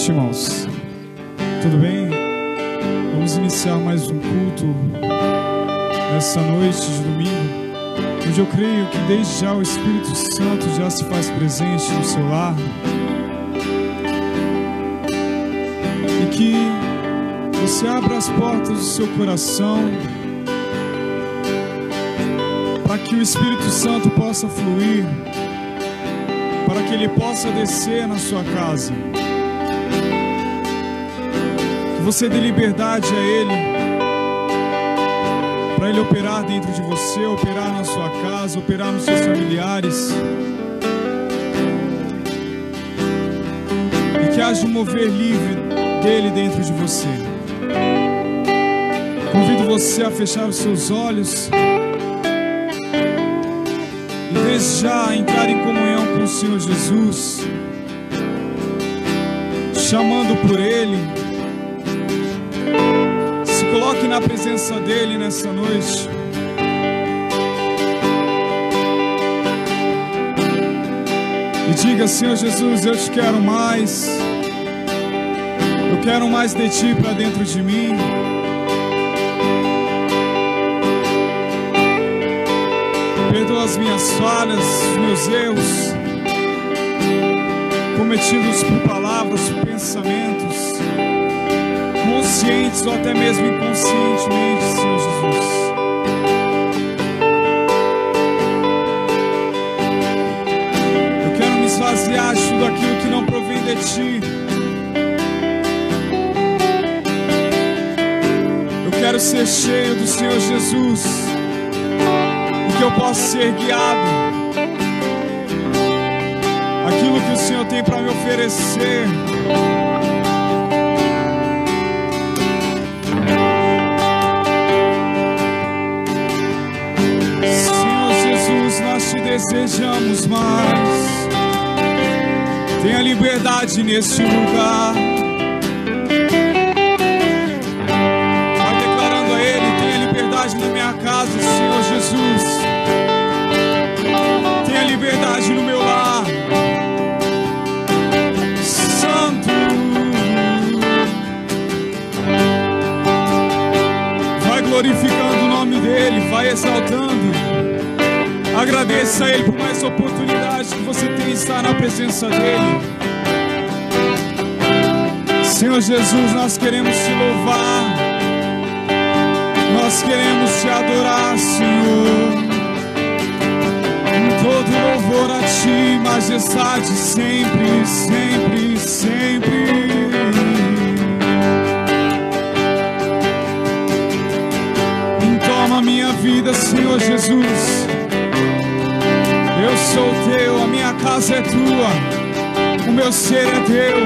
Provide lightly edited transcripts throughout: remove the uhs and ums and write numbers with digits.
noite, irmãos. Tudo bem? Vamos iniciar mais um culto nessa noite de domingo, onde eu creio que desde já o Espírito Santo já se faz presente no seu lar e que você abra as portas do seu coração para que o Espírito Santo possa fluir, para que ele possa descer na sua casa. Que você dê liberdade a ele, para ele operar dentro de você, operar na sua casa, operar nos seus familiares. E que haja um mover livre dele dentro de você. Convido você a fechar os seus olhos e desde já entrar em comunhão com o Senhor Jesus, chamando por Ele. Se coloque na presença dEle nessa noite. E diga: Senhor Jesus, eu te quero mais. Eu quero mais de Ti para dentro de mim. Perdoa as minhas falhas, os meus erros, cometidos por palavras, por pensamentos, conscientes ou até mesmo inconscientemente, Senhor Jesus. Eu quero me esvaziar de tudo aquilo que não provém de Ti. Eu quero ser cheio do Senhor Jesus, que eu possa ser guiado, aquilo que o Senhor tem para me oferecer. Senhor Jesus, nós te desejamos mais. Tenha liberdade neste lugar. Vai declarando a Ele: tenha liberdade na minha casa, Senhor Jesus. Tenha liberdade no meu lar. Santo, vai glorificando o nome dEle, vai exaltando. Agradeça a Ele por mais oportunidade que você tem de estar na presença dEle. Senhor Jesus, nós queremos te louvar, nós queremos te adorar, Senhor. Todo louvor a Ti, majestade, sempre, sempre, sempre. Toma minha vida, Senhor Jesus. Eu sou Teu, a minha casa é Tua, o meu ser é Teu.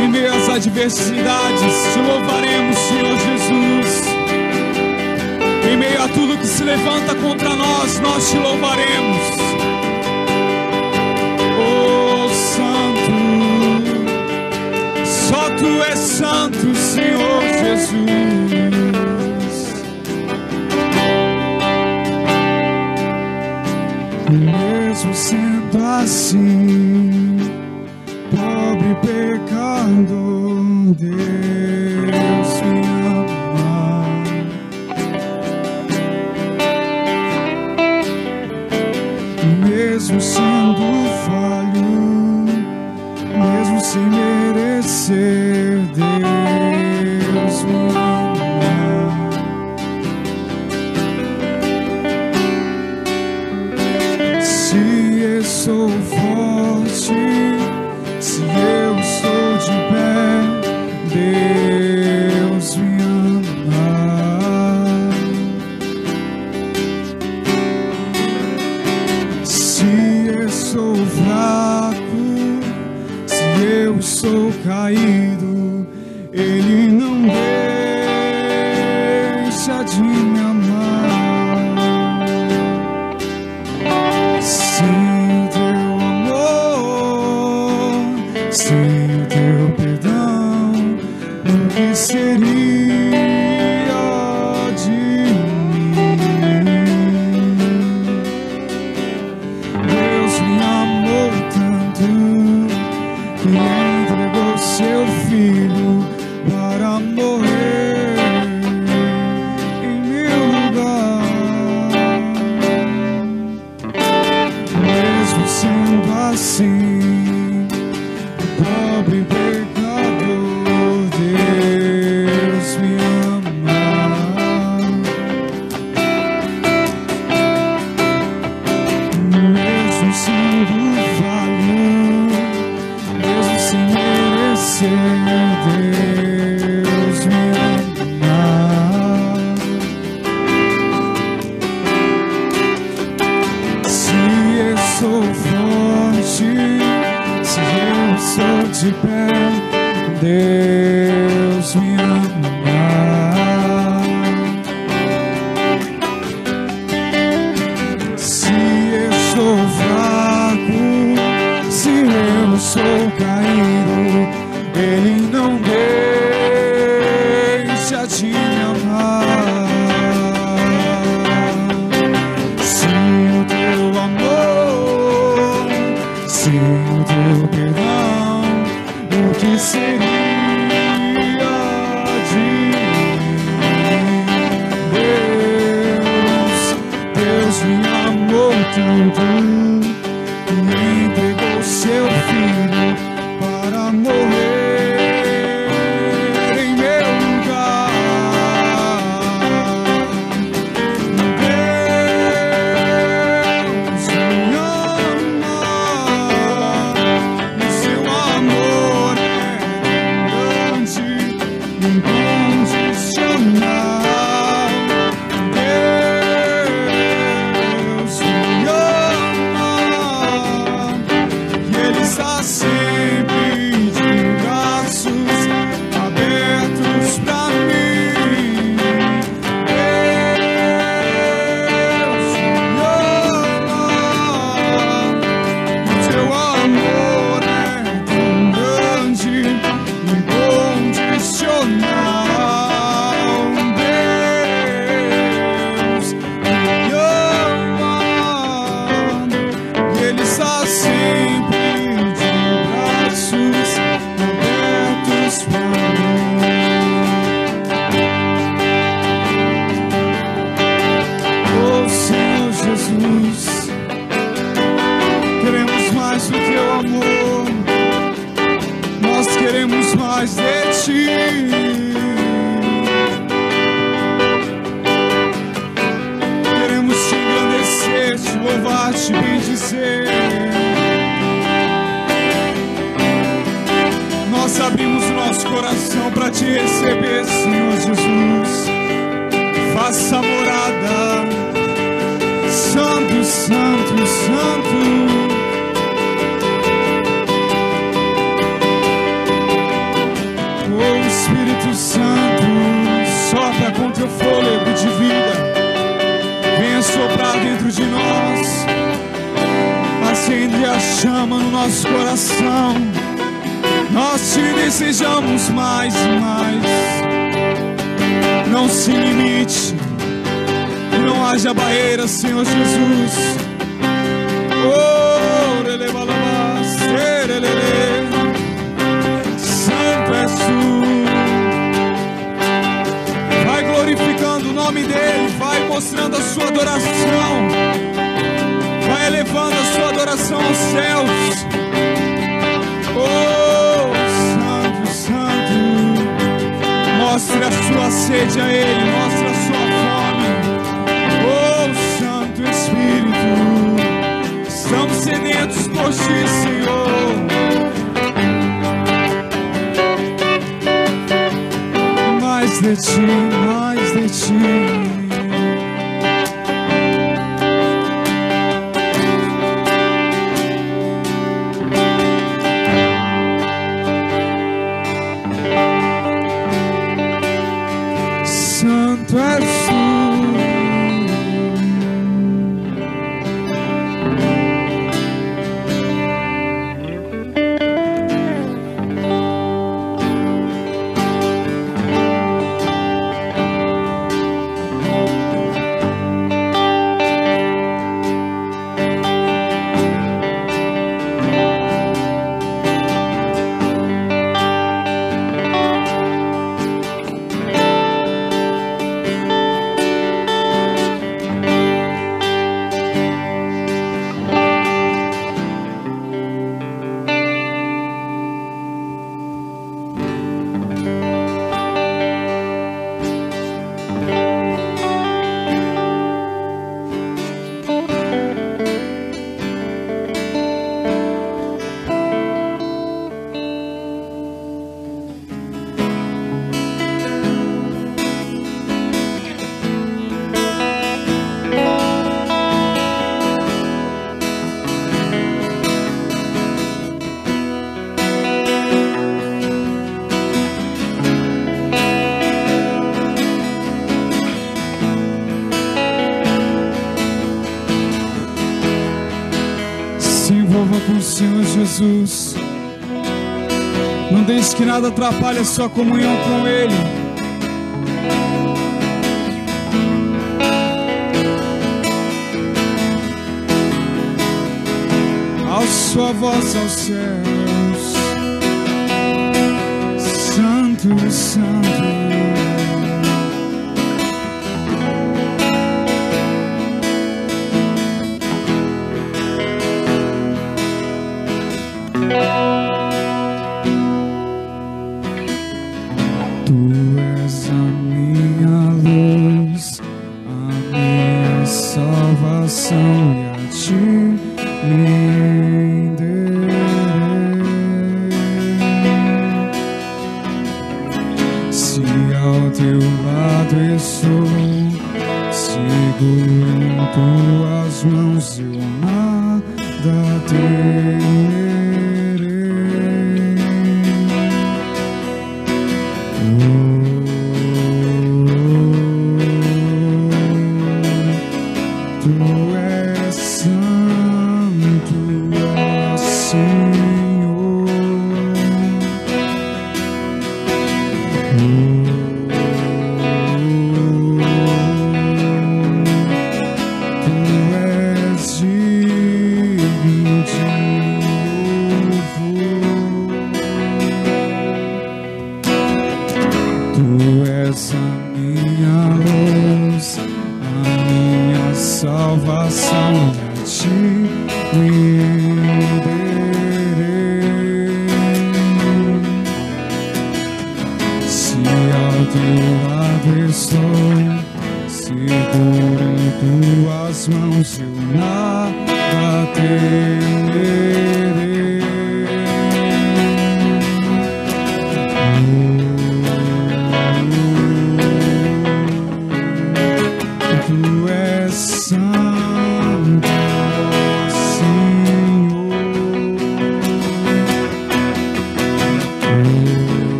Em meio às adversidades, Te louvaremos, Senhor Jesus. Em meio a tudo que se levanta contra nós, nós Te louvaremos. Oh, Santo, só Tu és santo, Senhor Jesus. Mesmo sendo assim, pobre pecador, Deus me ama. Mesmo sendo falho, mesmo sem merecer, Deus me ama. Se eu sou forte, se eu sou de pé, Deus me ama. Se eu sou fraco, se eu sou caído, Ele não deixa de me amar. Sem o Teu amor, sem o Teu perdão, o que seria de mim? Deus me ama. filho para morrer em meu lugar. Mesmo sendo assim, pobre pecador, Deus me ama. Mesmo sendo falho, mesmo sem merecer, Deus me ama. Se eu sou forte, se eu sou de pé, Deus me ama. Se eu sou fraco, se eu sou caído, Ele não deixa de me amar. Se o teu amor, se o teu perdão, o que seria de mim? Deus me amou tanto e entregou seu filho para morrer em meu lugar. Deus me ama e seu amor é grande, incondicional. Deus me ama e Ele está sempre de braços abertos pra mim. Deus me ama e teu amor é tão grande, incondicional. Deus me ama e Ele está sempre de braços abertos pra mim. Oh Senhor Jesus, queremos mais do teu amor, nós queremos mais de ti. Queremos te engrandecer, te louvar, te bendizer. Nós abrimos o nosso coração para te receber, Senhor Jesus. Faça morada, Santo, Santo, Santo. Oh Espírito Santo, sopra com teu fôlego de vida, venha soprar dentro de nós, acende a chama no nosso coração. Nós te desejamos mais e mais. Não se limite, que não haja barreira, Senhor Jesus. Oh, lelebalabá, serelele. Santo és tu. Vai glorificando o nome dele, vai mostrando a sua adoração, vai elevando a sua adoração aos céus. Oh, Santo, Santo, mostre a sua sede a Ele, mostre a sua fome. Oh, Santo Espírito, estamos sedentos por ti, Senhor. Mais de ti, mais de ti. Santo és tu. Jesus. Não deixe que nada atrapalhe a sua comunhão com Ele. Ao sua voz aos céus, Santo, Santo.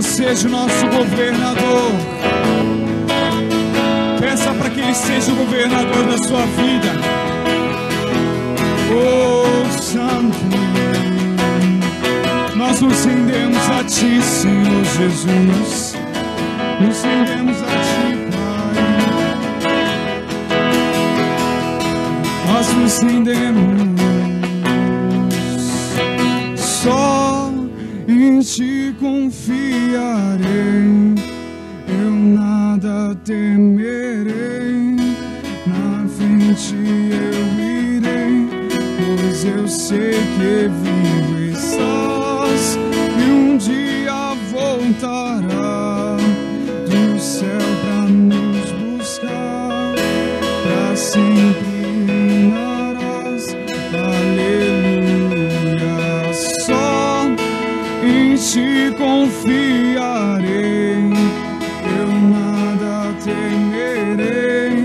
Senhor seja o nosso governador. Peça para que Ele seja o governador da sua vida. Oh, Santo, nós nos rendemos a Ti, Senhor Jesus. Nos rendemos a Ti, Pai. Nós nos rendemos. Só em Ti confiarei, eu nada temerei. Na frente eu irei, pois eu sei que vivo estás e um dia voltará do céu pra nos buscar. Pra sempre reinarás, aleluia. Só em Ti confiarei, eu nada temerei.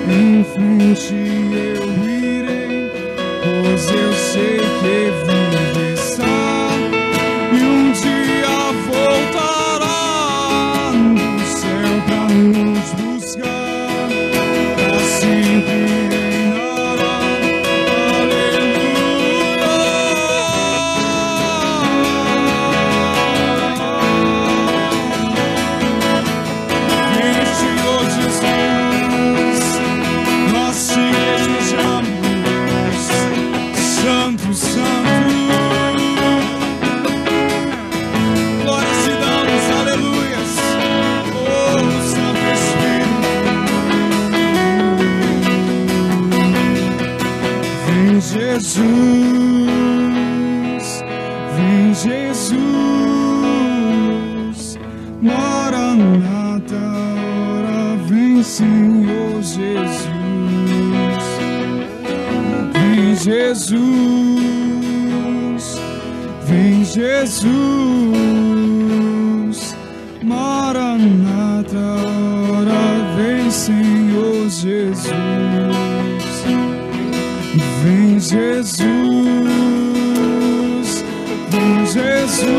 Em frente eu irei, pois eu sei que vivo está e um dia voltará do céu pra nos buscar. Pra sempre reinará, aleluia. Vem, Senhor Jesus, nós te desejamos. Santo, Santo, glórias te damos, aleluias. Oh, Santo Espírito, vem Jesus, vem Jesus, Maranata, ora vem Senhor Jesus. Vem Jesus, vem Jesus, Maranata, ora vem Senhor Jesus. Vem Jesus, vem Jesus,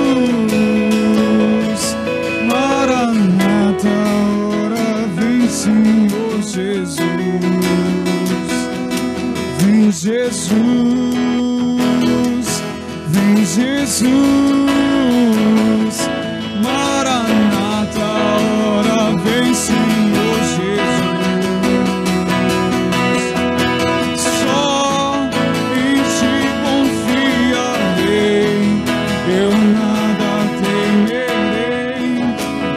Maranata, ora vem Senhor Jesus. Vem Jesus, vem Jesus, Maranata, ora vem Senhor Jesus. Só em Ti confiarei, eu nada temerei.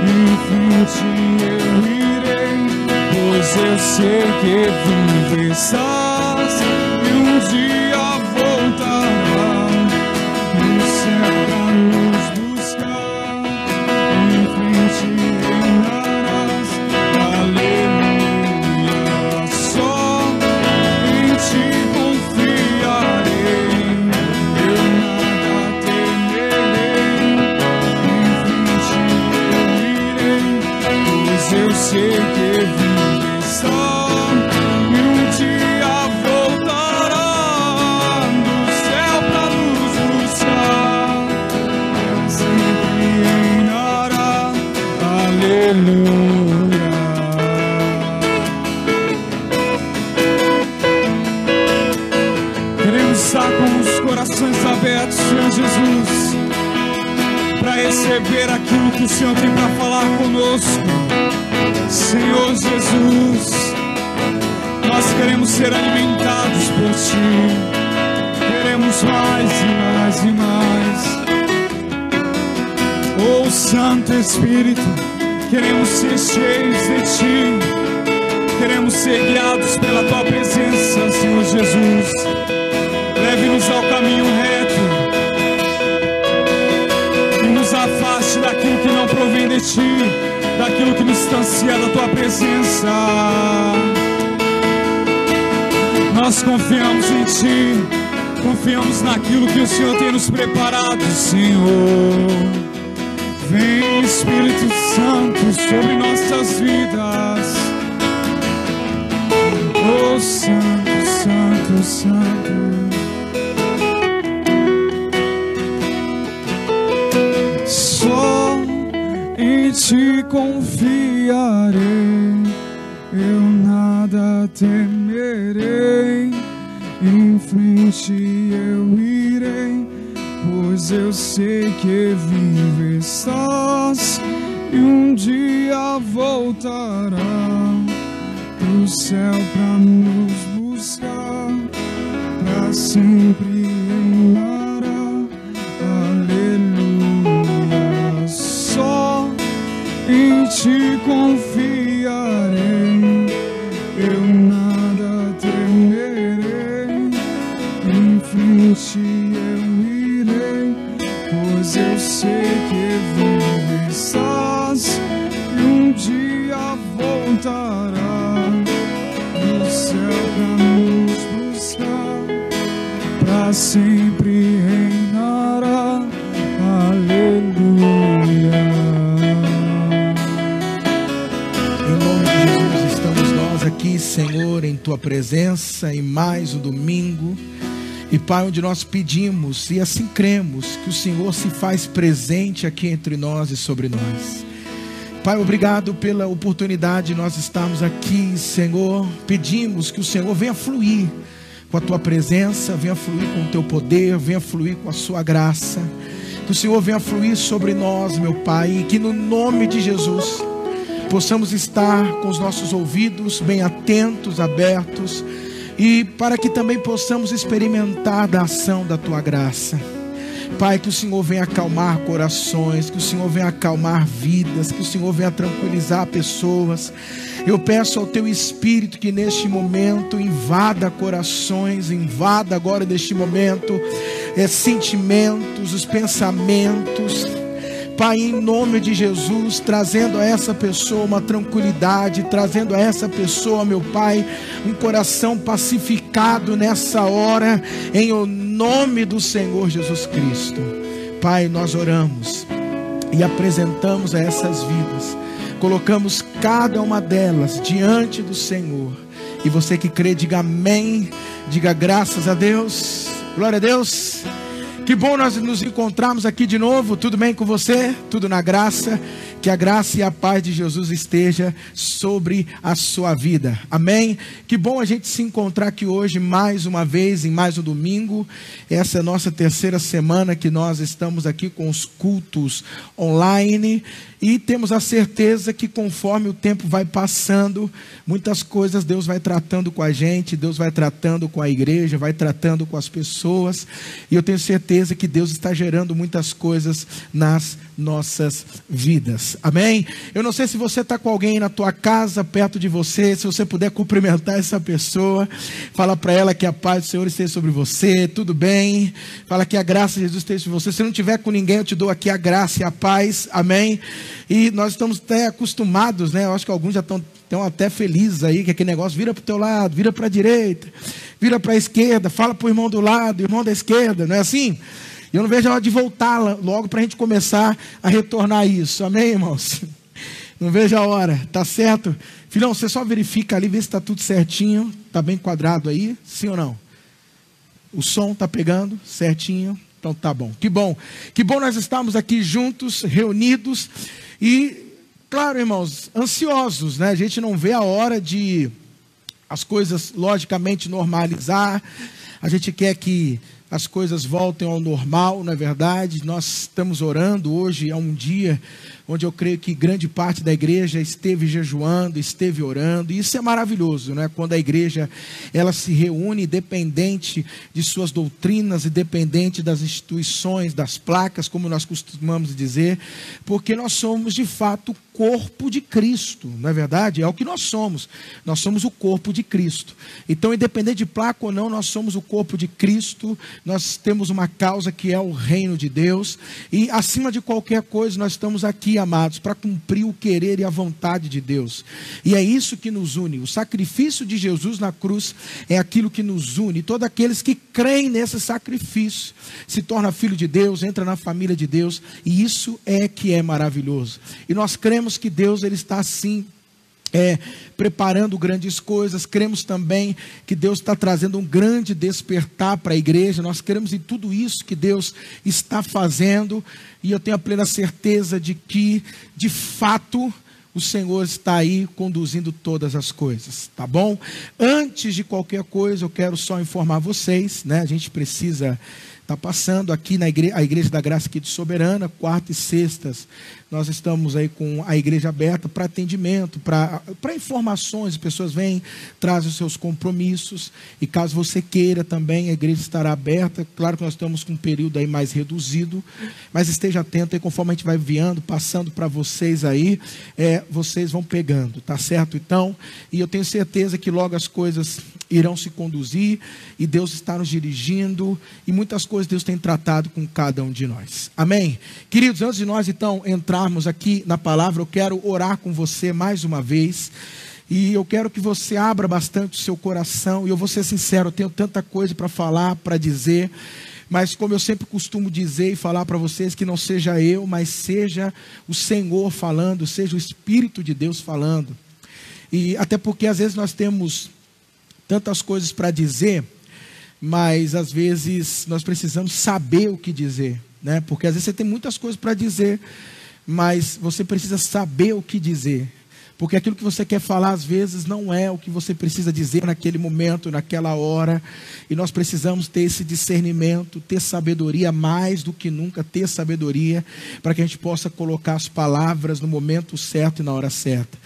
Em frente eu irei, pois eu sei que vivo estás e um dia voltará do céu pra nos buscar. Em frente reinarás, aleluia. Só em Ti confiarei, eu nada temerei. Em frente eu irei, pois eu sei que vivo está e um dia voltará do céu pra nos buscar. Eu sempre reinará, aleluia. Queremos estar com os corações abertos, Senhor Jesus, para receber aquilo que o Senhor tem para falar conosco. Senhor Jesus, nós queremos ser alimentados por Ti, queremos mais e mais e mais. Oh, Santo Espírito, queremos ser cheios de Ti, queremos ser guiados pela Tua presença, Senhor Jesus. Leve-nos ao caminho reto e nos afaste daquilo que não provém de Ti, daquilo que nos distancia da Tua presença. Nós confiamos em Ti, confiamos naquilo que o Senhor tem nos preparado, Senhor. Vem, Espírito Santo, sobre nossas vidas. Oh, Santo, Santo, Santo. Só ti confiarei, eu nada temerei, em frente eu irei, pois eu sei que vivo estás, e um dia voltará do céu pra nos buscar, pra sempre reinará, aleluia. Só em ti confiarei, eu nada temerei, em frente eu irei, pois eu sei que vivo estás, e um dia voltará do céu pra nos buscar, pra sempre reinará, aleluia. Em nome de Jesus estamos nós aqui, Senhor, em tua presença, em mais um domingo. E Pai, onde nós pedimos e assim cremos que o Senhor se faz presente aqui entre nós e sobre nós. Pai, obrigado pela oportunidade de nós estarmos aqui, Senhor. Pedimos que o Senhor venha fluir com a tua presença, venha fluir com o teu poder, venha fluir com a sua graça. Que o Senhor venha fluir sobre nós, meu Pai, e que no nome de Jesus possamos estar com os nossos ouvidos bem atentos, abertos, e para que também possamos experimentar da ação da tua graça. Pai, que o Senhor venha acalmar corações, que o Senhor venha acalmar vidas, que o Senhor venha tranquilizar pessoas. Eu peço ao teu Espírito que neste momento invada corações, invada agora neste momento sentimentos, os pensamentos. Pai, em nome de Jesus, trazendo a essa pessoa uma tranquilidade, trazendo a essa pessoa, meu Pai, um coração pacificado nessa hora, em o nome do Senhor Jesus Cristo. Pai, nós oramos e apresentamos a essas vidas, colocamos cada uma delas diante do Senhor, e você que crê, diga amém, diga graças a Deus, glória a Deus. Que bom nós nos encontrarmos aqui de novo. Tudo bem com você? Tudo na graça? Que a graça e a paz de Jesus esteja sobre a sua vida. Amém? Que bom a gente se encontrar aqui hoje mais uma vez, em mais um domingo. Essa é a nossa terceira semana que nós estamos aqui com os cultos online. E temos a certeza que conforme o tempo vai passando, muitas coisas Deus vai tratando com a gente, Deus vai tratando com a igreja, vai tratando com as pessoas. E eu tenho certeza que Deus está gerando muitas coisas nas nossas vidas. Amém? Eu não sei se você está com alguém na tua casa, perto de você, se você puder cumprimentar essa pessoa, fala para ela que a paz do Senhor esteja sobre você, tudo bem? Fala que a graça de Jesus esteja sobre você. Se não tiver com ninguém, eu te dou aqui a graça e a paz. Amém? E nós estamos até acostumados, né? Eu acho que alguns já estão até felizes aí, que aquele negócio vira para o teu lado, vira para a direita, vira para a esquerda, fala para o irmão do lado, irmão da esquerda, não é assim? E eu não vejo a hora de voltar logo para a gente começar a retornar isso, amém, irmãos? Não vejo a hora, tá certo? Filhão, você só verifica ali, vê se está tudo certinho, está bem quadrado aí, sim ou não? O som está pegando certinho? Então tá bom, que bom nós estamos aqui juntos, reunidos e, claro, irmãos, ansiosos, né? A gente não vê a hora de as coisas logicamente normalizar, a gente quer que as coisas voltem ao normal, não é verdade? Nós estamos orando, hoje é um dia onde eu creio que grande parte da igreja esteve jejuando, esteve orando, e isso é maravilhoso, né? Quando a igreja ela se reúne independente de suas doutrinas, independente das instituições, das placas, como nós costumamos dizer, porque nós somos de fato o corpo de Cristo, não é verdade? É o que nós somos o corpo de Cristo. Então, independente de placa ou não, nós somos o corpo de Cristo, nós temos uma causa que é o reino de Deus, e acima de qualquer coisa nós estamos aqui, amados, para cumprir o querer e a vontade de Deus. E é isso que nos une. O sacrifício de Jesus na cruz é aquilo que nos une. Todos aqueles que creem nesse sacrifício se torna filho de Deus, entra na família de Deus, e isso é que é maravilhoso. E nós cremos que Deus ele está assim preparando grandes coisas. Cremos também que Deus está trazendo um grande despertar para a igreja. Nós cremos em tudo isso que Deus está fazendo, e eu tenho a plena certeza de que, de fato, o Senhor está aí conduzindo todas as coisas, tá bom? Antes de qualquer coisa, eu quero só informar vocês, né? A gente precisa estar passando aqui na a Igreja da Graça aqui de Soberana, quarta e sextas. Nós estamos aí com a igreja aberta para atendimento, para informações. As pessoas vêm, trazem os seus compromissos. E caso você queira também, a igreja estará aberta. Claro que nós estamos com um período aí mais reduzido, mas esteja atento aí, conforme a gente vai enviando, passando para vocês aí, vocês vão pegando, tá certo? Então, e eu tenho certeza que logo as coisas irão se conduzir, e Deus está nos dirigindo, e muitas coisas Deus tem tratado com cada um de nós. Amém? Queridos, antes de nós então entrarmos aqui na palavra, eu quero orar com você mais uma vez, e eu quero que você abra bastante o seu coração. E eu vou ser sincero, eu tenho tanta coisa para falar, para dizer, mas como eu sempre costumo dizer e falar para vocês, que não seja eu, mas seja o Senhor falando, seja o Espírito de Deus falando. E até porque às vezes nós temos tantas coisas para dizer, mas às vezes nós precisamos saber o que dizer, né? Porque às vezes você tem muitas coisas para dizer, mas você precisa saber o que dizer. Porque aquilo que você quer falar, às vezes, não é o que você precisa dizer naquele momento, naquela hora. E nós precisamos ter esse discernimento, ter sabedoria, mais do que nunca, ter sabedoria, para que a gente possa colocar as palavras no momento certo e na hora certa.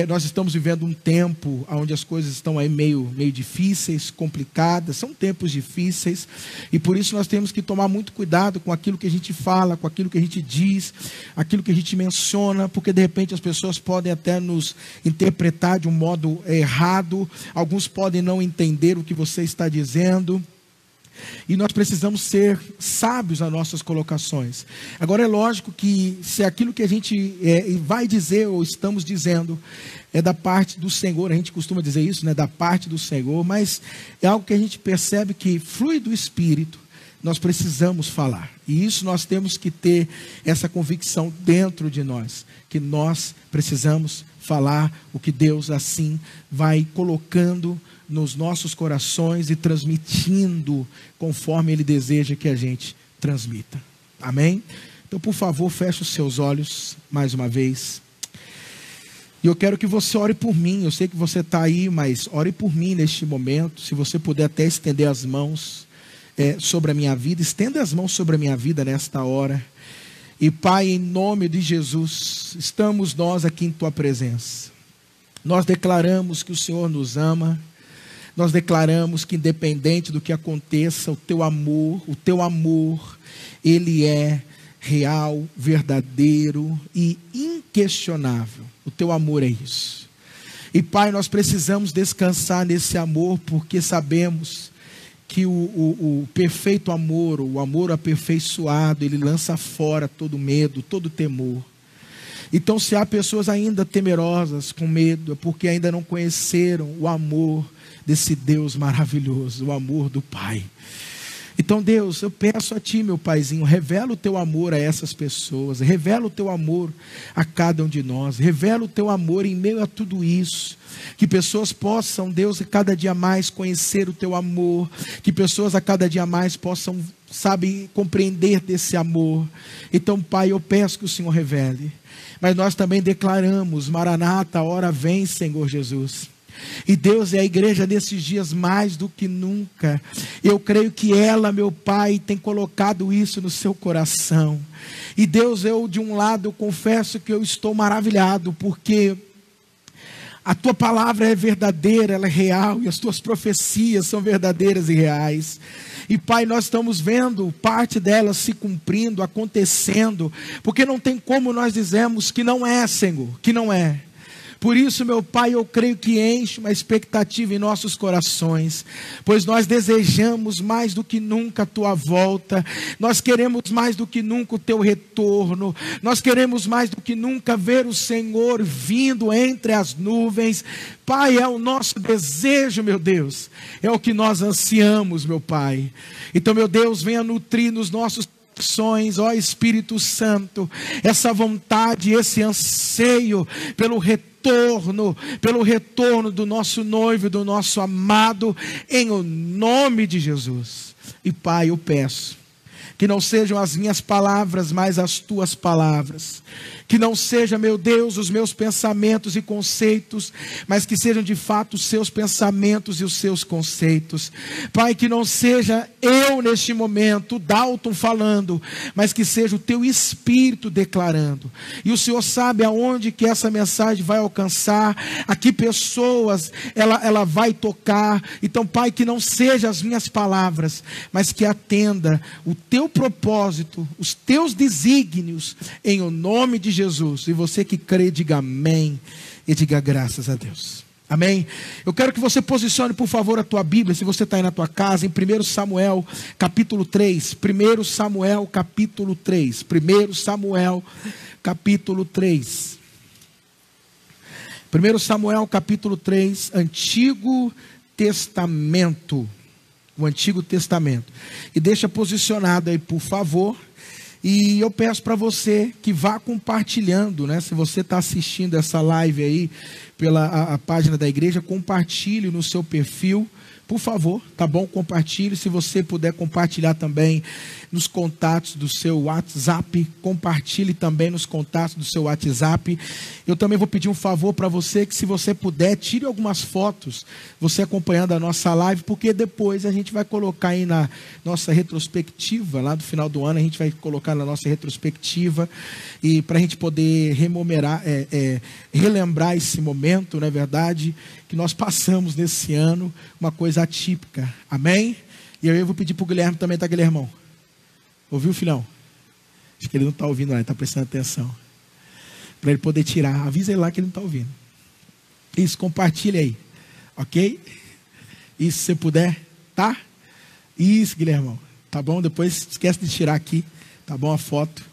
Nós estamos vivendo um tempo onde as coisas estão aí meio difíceis, complicadas. São tempos difíceis. E por isso nós temos que tomar muito cuidado com aquilo que a gente fala, com aquilo que a gente diz, aquilo que a gente menciona, porque de repente as pessoas podem até nos interpretar de um modo errado. Alguns podem não entender o que você está dizendo, e nós precisamos ser sábios nas nossas colocações. Agora é lógico que se aquilo que a gente vai dizer ou estamos dizendo é da parte do Senhor, a gente costuma dizer isso, né? Da parte do Senhor, mas é algo que a gente percebe que flui do Espírito. Nós precisamos falar, e isso nós temos que ter essa convicção dentro de nós, que nós precisamos falar o que Deus assim vai colocando nos nossos corações e transmitindo conforme Ele deseja que a gente transmita. Amém? Então, por favor, feche os seus olhos mais uma vez. E eu quero que você ore por mim. Eu sei que você está aí, mas ore por mim neste momento. Se você puder até estender as mãos sobre a minha vida, estenda as mãos sobre a minha vida nesta hora. E Pai, em nome de Jesus, estamos nós aqui em Tua presença. Nós declaramos que o Senhor nos ama. Nós declaramos que independente do que aconteça, o Teu amor, Ele é real, verdadeiro e inquestionável. O Teu amor é isso. E Pai, nós precisamos descansar nesse amor, porque sabemos que o perfeito amor, o amor aperfeiçoado, ele lança fora todo medo, todo temor. Então, se há pessoas ainda temerosas, com medo, é porque ainda não conheceram o amor desse Deus maravilhoso, o amor do Pai. Então, Deus, eu peço a Ti, meu Paizinho, revela o Teu amor a essas pessoas, revela o Teu amor a cada um de nós, revela o Teu amor em meio a tudo isso, que pessoas possam, Deus, a cada dia mais conhecer o Teu amor, que pessoas a cada dia mais possam, compreender desse amor. Então, Pai, eu peço que o Senhor revele, mas nós também declaramos, Maranata, a hora vem, Senhor Jesus. E Deus, é a igreja nesses dias mais do que nunca. Eu creio que ela, meu Pai, tem colocado isso no seu coração. E Deus, de um lado, eu confesso que eu estou maravilhado, porque a Tua palavra é verdadeira, ela é real, e as Tuas profecias são verdadeiras e reais. E Pai, nós estamos vendo parte delas se cumprindo, acontecendo, porque não tem como nós dizermos que não é, Senhor, que não é. Por isso, meu Pai, eu creio que enche uma expectativa em nossos corações, pois nós desejamos mais do que nunca a Tua volta, nós queremos mais do que nunca o Teu retorno, nós queremos mais do que nunca ver o Senhor vindo entre as nuvens. Pai, é o nosso desejo, meu Deus, é o que nós ansiamos, meu Pai. Então, meu Deus, venha nutrir nos nossos ó Espírito Santo, essa vontade, esse anseio pelo retorno do nosso noivo, do nosso amado, em o nome de Jesus. E Pai, eu peço que não sejam as minhas palavras, mas as tuas palavras. Que não seja, meu Deus, os meus pensamentos e conceitos, mas que sejam de fato os seus pensamentos e os seus conceitos. Pai, que não seja eu neste momento, Dalton falando, mas que seja o teu Espírito declarando. E o Senhor sabe aonde que essa mensagem vai alcançar, a que pessoas ela vai tocar. Então, Pai, que não seja as minhas palavras, mas que atenda o teu propósito, os teus desígnios, em o nome de Jesus. E você que crê, diga amém e diga graças a Deus. Amém? Eu quero que você posicione, por favor, a tua Bíblia, se você está aí na tua casa, em 1 Samuel capítulo 3. 1 Samuel capítulo 3. 1 Samuel capítulo 3. 1 Samuel capítulo 3, Antigo Testamento. O Antigo Testamento. E deixa posicionado aí, por favor. E eu peço para você que vá compartilhando, né? Se você está assistindo essa live aí pela a página da igreja, compartilhe no seu perfil, por favor, tá bom? Compartilhe. Se você puder compartilhar também nos contatos do seu WhatsApp, compartilhe também nos contatos do seu WhatsApp. Eu também vou pedir um favor para você, que se você puder, tire algumas fotos, você acompanhando a nossa live, porque depois a gente vai colocar aí na nossa retrospectiva, lá do final do ano, a gente vai colocar na nossa retrospectiva, e para a gente poder relembrar esse momento, não é verdade, que nós passamos nesse ano, uma coisa atípica, amém? E eu vou pedir para o Guilherme também, tá, Guilhermão? Ouviu, filhão? Acho que ele não está ouvindo lá, ele está prestando atenção. Para ele poder tirar, avisa ele lá que ele não está ouvindo. Isso, compartilha aí, ok? Isso, se você puder, tá? Isso, Guilhermão, tá bom? Depois esquece de tirar aqui, tá bom, a foto.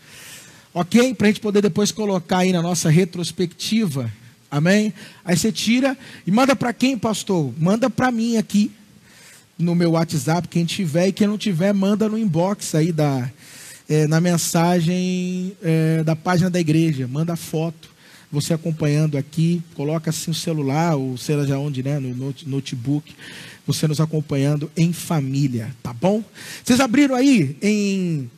Ok? Para a gente poder depois colocar aí na nossa retrospectiva, amém? Aí você tira e manda para quem, pastor? Manda para mim aqui no meu WhatsApp, quem tiver, e quem não tiver, manda no inbox aí na mensagem da página da igreja, manda foto, você acompanhando aqui, coloca assim o celular, ou sei lá onde, né, no notebook, você nos acompanhando em família, tá bom? Vocês abriram aí em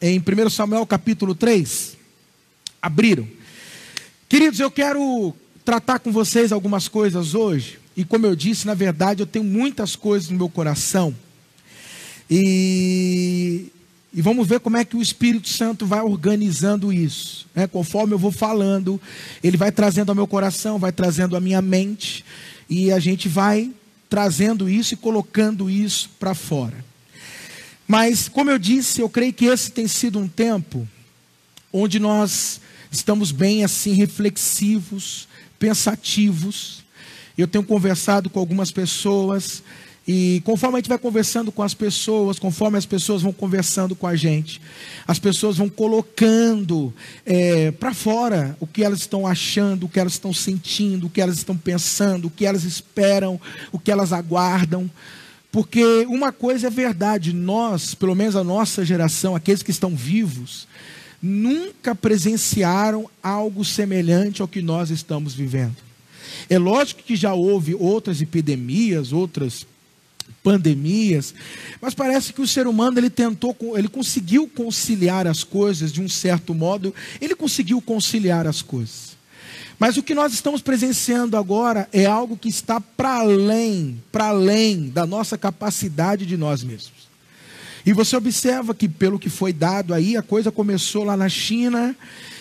1 Samuel capítulo 3? Abriram. Queridos, eu quero tratar com vocês algumas coisas hoje. E como eu disse, na verdade, eu tenho muitas coisas no meu coração. E vamos ver como é que o Espírito Santo vai organizando isso, né? Conforme eu vou falando, ele vai trazendo ao meu coração, vai trazendo à minha mente. E a gente vai trazendo isso e colocando isso para fora. Mas, como eu disse, eu creio que esse tem sido um tempo onde nós estamos bem assim reflexivos, pensativos. Eu tenho conversado com algumas pessoas, e conforme a gente vai conversando com as pessoas, conforme as pessoas vão conversando com a gente, as pessoas vão colocando para fora o que elas estão achando, o que elas estão sentindo, o que elas estão pensando, o que elas esperam, o que elas aguardam. Porque uma coisa é verdade, nós, pelo menos a nossa geração, aqueles que estão vivos, nunca presenciaram algo semelhante ao que nós estamos vivendo. É lógico que já houve outras epidemias, outras pandemias, mas parece que o ser humano ele conseguiu conciliar as coisas de um certo modo, ele conseguiu conciliar as coisas. Mas o que nós estamos presenciando agora é algo que está para além da nossa capacidade de nós mesmos. E você observa que, pelo que foi dado aí, a coisa começou lá na China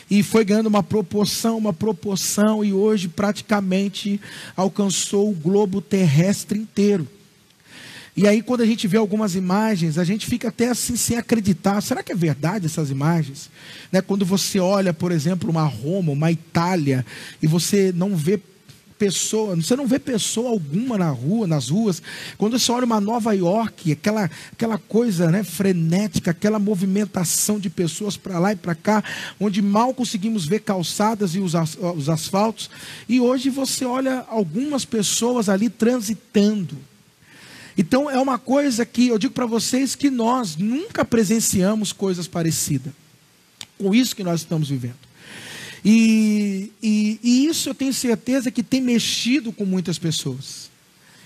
e foi ganhando uma proporção, e hoje praticamente alcançou o globo terrestre inteiro. E aí, quando a gente vê algumas imagens, a gente fica até assim sem acreditar. Será que é verdade essas imagens? Né? Quando você olha, por exemplo, uma Roma, uma Itália, e você não vê pessoa alguma nas ruas. Quando você olha uma Nova York, aquela coisa, né, frenética, aquela movimentação de pessoas para lá e para cá, onde mal conseguimos ver calçadas e os asfaltos. E hoje você olha algumas pessoas ali transitando. Então é uma coisa que eu digo para vocês que nós nunca presenciamos coisas parecidas com isso que nós estamos vivendo. E isso eu tenho certeza que tem mexido com muitas pessoas.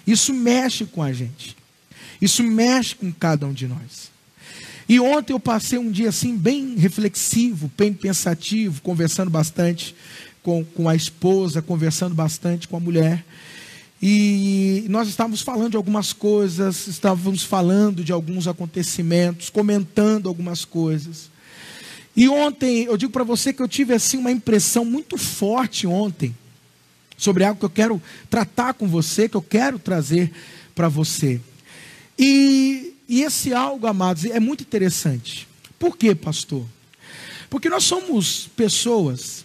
Isso mexe com a gente. Isso mexe com cada um de nós. E ontem eu passei um dia assim bem reflexivo, bem pensativo, conversando bastante com a esposa, conversando bastante com a mulher. E nós estávamos falando de algumas coisas, estávamos falando de alguns acontecimentos, comentando algumas coisas. E ontem, eu digo para você que eu tive assim uma impressão muito forte ontem, sobre algo que eu quero tratar com você, que eu quero trazer para você. E esse algo, amados, é muito interessante. Por quê, pastor? Porque nós somos pessoas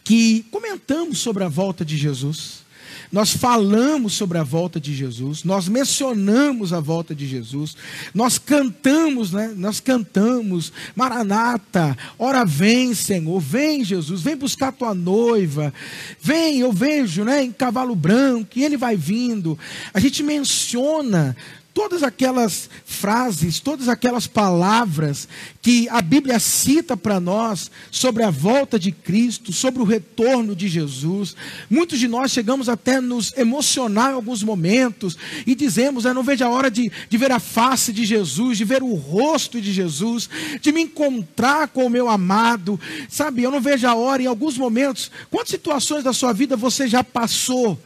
que comentamos sobre a volta de Jesus, nós falamos sobre a volta de Jesus, nós mencionamos a volta de Jesus, nós cantamos, né? Nós cantamos, Maranata, ora vem, Senhor, vem Jesus, vem buscar tua noiva, vem, eu vejo, né, em cavalo branco, e ele vai vindo. A gente menciona todas aquelas frases, todas aquelas palavras que a Bíblia cita para nós sobre a volta de Cristo, sobre o retorno de Jesus. Muitos de nós chegamos até a nos emocionar em alguns momentos e dizemos, não vejo a hora de ver a face de Jesus, de ver o rosto de Jesus, de me encontrar com o meu amado, sabe? Eu não vejo a hora, em alguns momentos. Quantas situações da sua vida você já passou?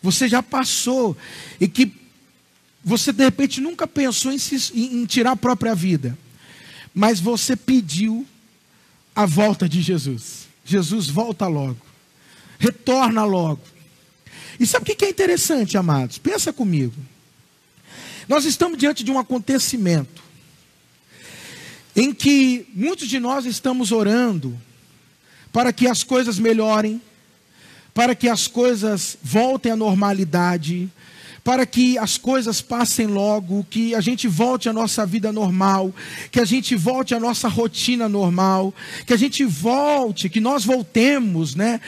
Você já passou e que você de repente nunca pensou em tirar a própria vida, mas você pediu a volta de Jesus. Jesus, volta logo, retorna logo. E sabe o que é interessante, amados? Pensa comigo. Nós estamos diante de um acontecimento em que muitos de nós estamos orando para que as coisas melhorem, para que as coisas voltem à normalidade, para que as coisas passem logo, que a gente volte à nossa vida normal, que a gente volte à nossa rotina normal, que a gente volte, que nós voltemos, né,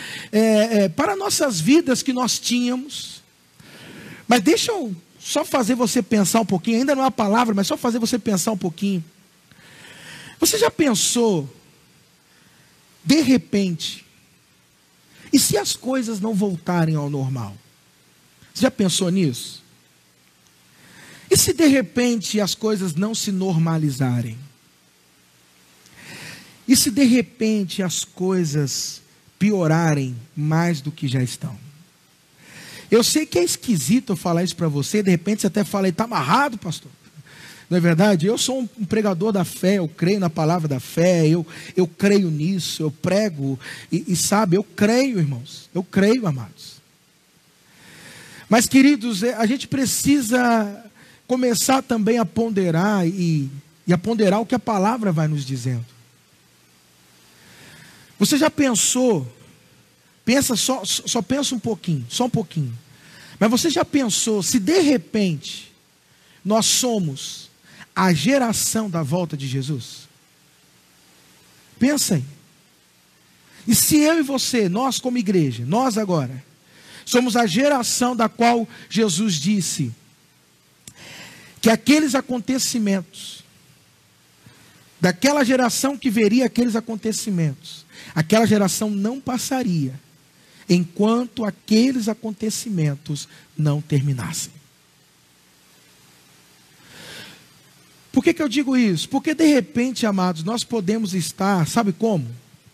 para nossas vidas que nós tínhamos. Mas deixa eu só fazer você pensar um pouquinho, ainda não é a palavra, mas só fazer você pensar um pouquinho. Você já pensou, de repente, e se as coisas não voltarem ao normal? Você já pensou nisso? E se de repente as coisas não se normalizarem? E se de repente as coisas piorarem mais do que já estão? Eu sei que é esquisito eu falar isso para você, de repente você até fala, está amarrado, pastor. Não é verdade? Eu sou um pregador da fé, eu creio na palavra da fé, eu creio nisso, eu prego, e sabe, eu creio, irmãos, eu creio, amados. Mas, queridos, a gente precisa começar também a ponderar e a ponderar o que a palavra vai nos dizendo. Você já pensou, só pensa um pouquinho, só um pouquinho. Mas você já pensou se de repente nós somos a geração da volta de Jesus? Pensa aí. E se eu e você, nós como igreja, nós agora, somos a geração da qual Jesus disse que aqueles acontecimentos, daquela geração que veria aqueles acontecimentos, aquela geração não passaria enquanto aqueles acontecimentos não terminassem. Por que eu digo isso? Porque de repente, amados, nós podemos estar, sabe como?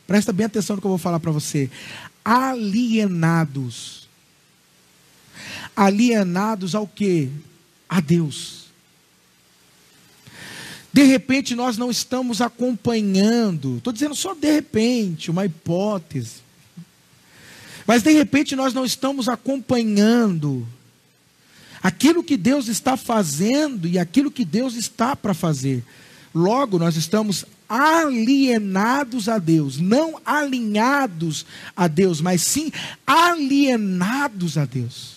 Presta bem atenção no que eu vou falar para você. Alienados. Alienados ao quê? A Deus. De repente nós não estamos acompanhando, estou dizendo só de repente, uma hipótese. Mas de repente nós não estamos acompanhando aquilo que Deus está fazendo e aquilo que Deus está para fazer. Logo nós estamos alienados a Deus, não alinhados a Deus, mas sim alienados a Deus.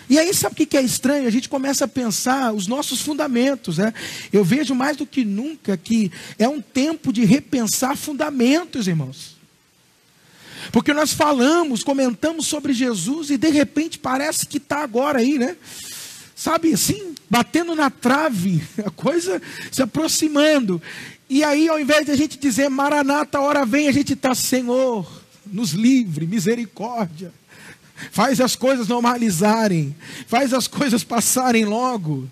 E aí sabe o que é estranho? A gente começa a pensar os nossos fundamentos, né? Eu vejo mais do que nunca que é um tempo de repensar fundamentos, irmãos. Porque nós falamos, comentamos sobre Jesus e de repente parece que está agora aí, né? sabe assim, batendo na trave, a coisa se aproximando. E aí, ao invés de a gente dizer, Maranata, a hora vem, a gente está, Senhor, nos livre, misericórdia. Faz as coisas normalizarem, faz as coisas passarem logo.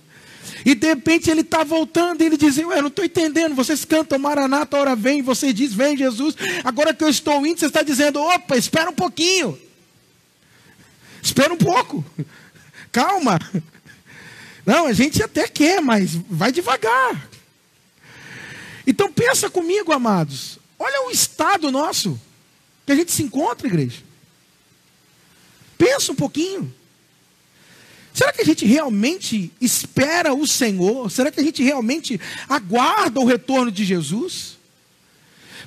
E de repente ele está voltando e ele diz, eu não estou entendendo, vocês cantam Maranata, a hora vem, vocês dizem, vem Jesus, agora que eu estou indo, você está dizendo, opa, espera um pouquinho. Espera um pouco, calma. Não, a gente até quer, mas vai devagar. Então pensa comigo, amados, olha o estado nosso, que a gente se encontra, igreja. Pensa um pouquinho. Será que a gente realmente espera o Senhor? Será que a gente realmente aguarda o retorno de Jesus?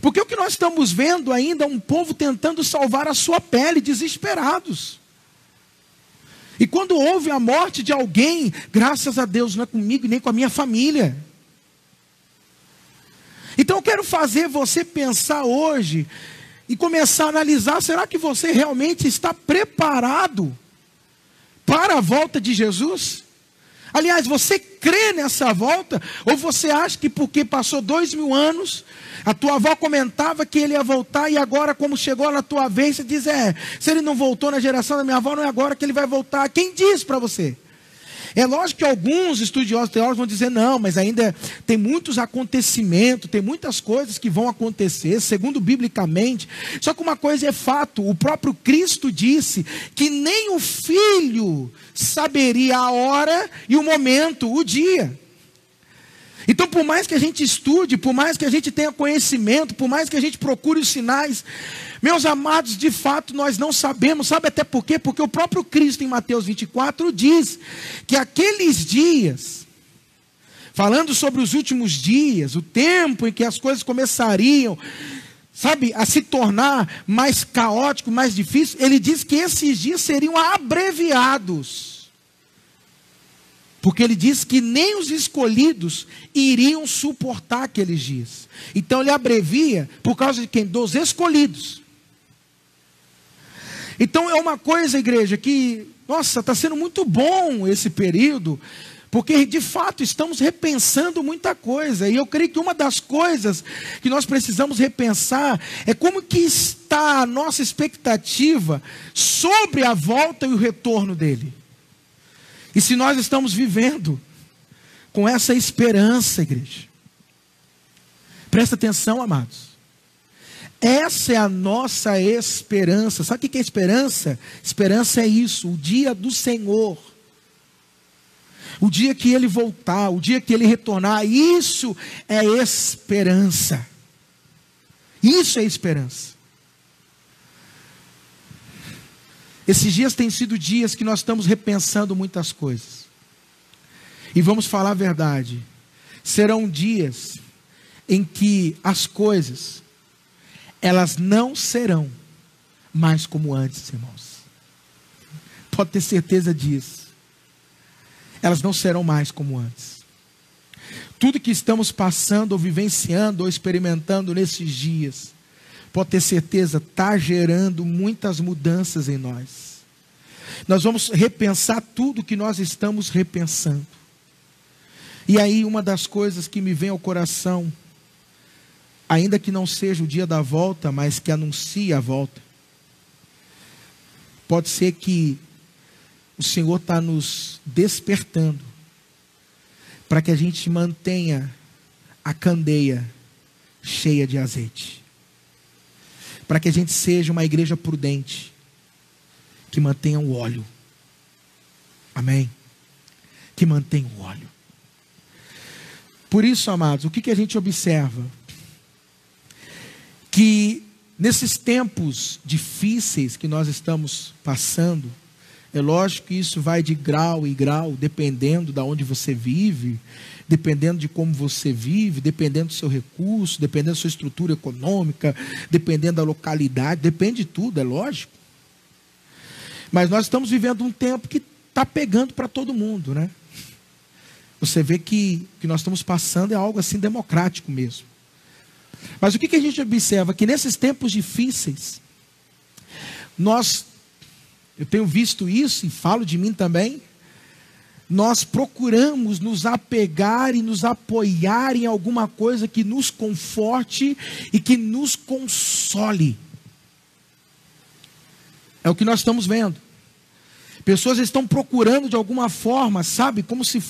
Porque o que nós estamos vendo ainda é um povo tentando salvar a sua pele, desesperados. E quando houve a morte de alguém, graças a Deus, não é comigo e nem com a minha família. Então eu quero fazer você pensar hoje e começar a analisar, será que você realmente está preparado para a volta de Jesus? Aliás, você crê nessa volta? Ou você acha que porque passou 2000 anos, a tua avó comentava que ele ia voltar, e agora como chegou na tua vez, você diz, se ele não voltou na geração da minha avó, não é agora que ele vai voltar. Quem diz para você? É lógico que alguns estudiosos teólogos vão dizer, não, mas ainda tem muitos acontecimentos, tem muitas coisas que vão acontecer, segundo biblicamente. Só que uma coisa é fato, o próprio Cristo disse que nem o Filho saberia a hora e o momento, o dia. Então, por mais que a gente estude, por mais que a gente tenha conhecimento, por mais que a gente procure os sinais, meus amados, de fato nós não sabemos. Sabe até por quê? Porque o próprio Cristo em Mateus 24 diz que aqueles dias, falando sobre os últimos dias, o tempo em que as coisas começariam, sabe, a se tornar mais caótico, mais difícil, ele diz que esses dias seriam abreviados. Porque ele diz que nem os escolhidos iriam suportar aqueles dias. Então ele abrevia por causa de quem? Dos escolhidos. Então é uma coisa, igreja, que, nossa, está sendo muito bom esse período, porque de fato estamos repensando muita coisa. E eu creio que uma das coisas que nós precisamos repensar é como que está a nossa expectativa sobre a volta e o retorno dele. E se nós estamos vivendo com essa esperança, igreja, presta atenção, amados. Essa é a nossa esperança. Sabe o que é esperança? Esperança é isso, o dia do Senhor. O dia que Ele voltar, o dia que Ele retornar, isso é esperança. Isso é esperança. Esses dias têm sido dias que nós estamos repensando muitas coisas. E vamos falar a verdade. Serão dias em que as coisas, elas não serão mais como antes, irmãos. Pode ter certeza disso. Elas não serão mais como antes. Tudo que estamos passando, ou vivenciando, ou experimentando nesses dias, pode ter certeza, está gerando muitas mudanças em nós. Nós vamos repensar tudo que nós estamos repensando. E aí uma das coisas que me vem ao coração, ainda que não seja o dia da volta, mas que anuncie a volta, pode ser que o Senhor está nos despertando para que a gente mantenha a candeia cheia de azeite. Para que a gente seja uma igreja prudente, que mantenha o óleo. Amém? Que mantenha o óleo. Por isso, amados, o que a gente observa? Que nesses tempos difíceis que nós estamos passando, é lógico que isso vai de grau em grau, dependendo de onde você vive, dependendo de como você vive, dependendo do seu recurso, dependendo da sua estrutura econômica, dependendo da localidade, depende de tudo, é lógico. Mas nós estamos vivendo um tempo que está pegando para todo mundo, né? Você vê que o que nós estamos passando é algo assim democrático mesmo. Mas o que a gente observa? Que nesses tempos difíceis, eu tenho visto isso e falo de mim também, nós procuramos nos apegar e nos apoiar em alguma coisa que nos conforte e que nos console. É o que nós estamos vendo. Pessoas estão procurando de alguma forma, sabe, como se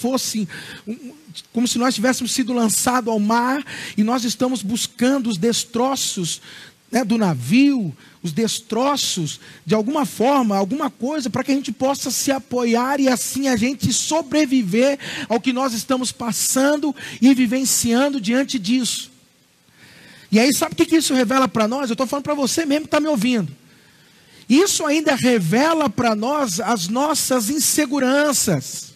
nós tivéssemos sido lançados ao mar e nós estamos buscando os destroços, né, do navio, os destroços de alguma forma, alguma coisa para que a gente possa se apoiar e assim a gente sobreviver ao que nós estamos passando e vivenciando diante disso. E aí sabe o que isso revela para nós? Eu estou falando para você mesmo que está me ouvindo. Isso ainda revela para nós as nossas inseguranças.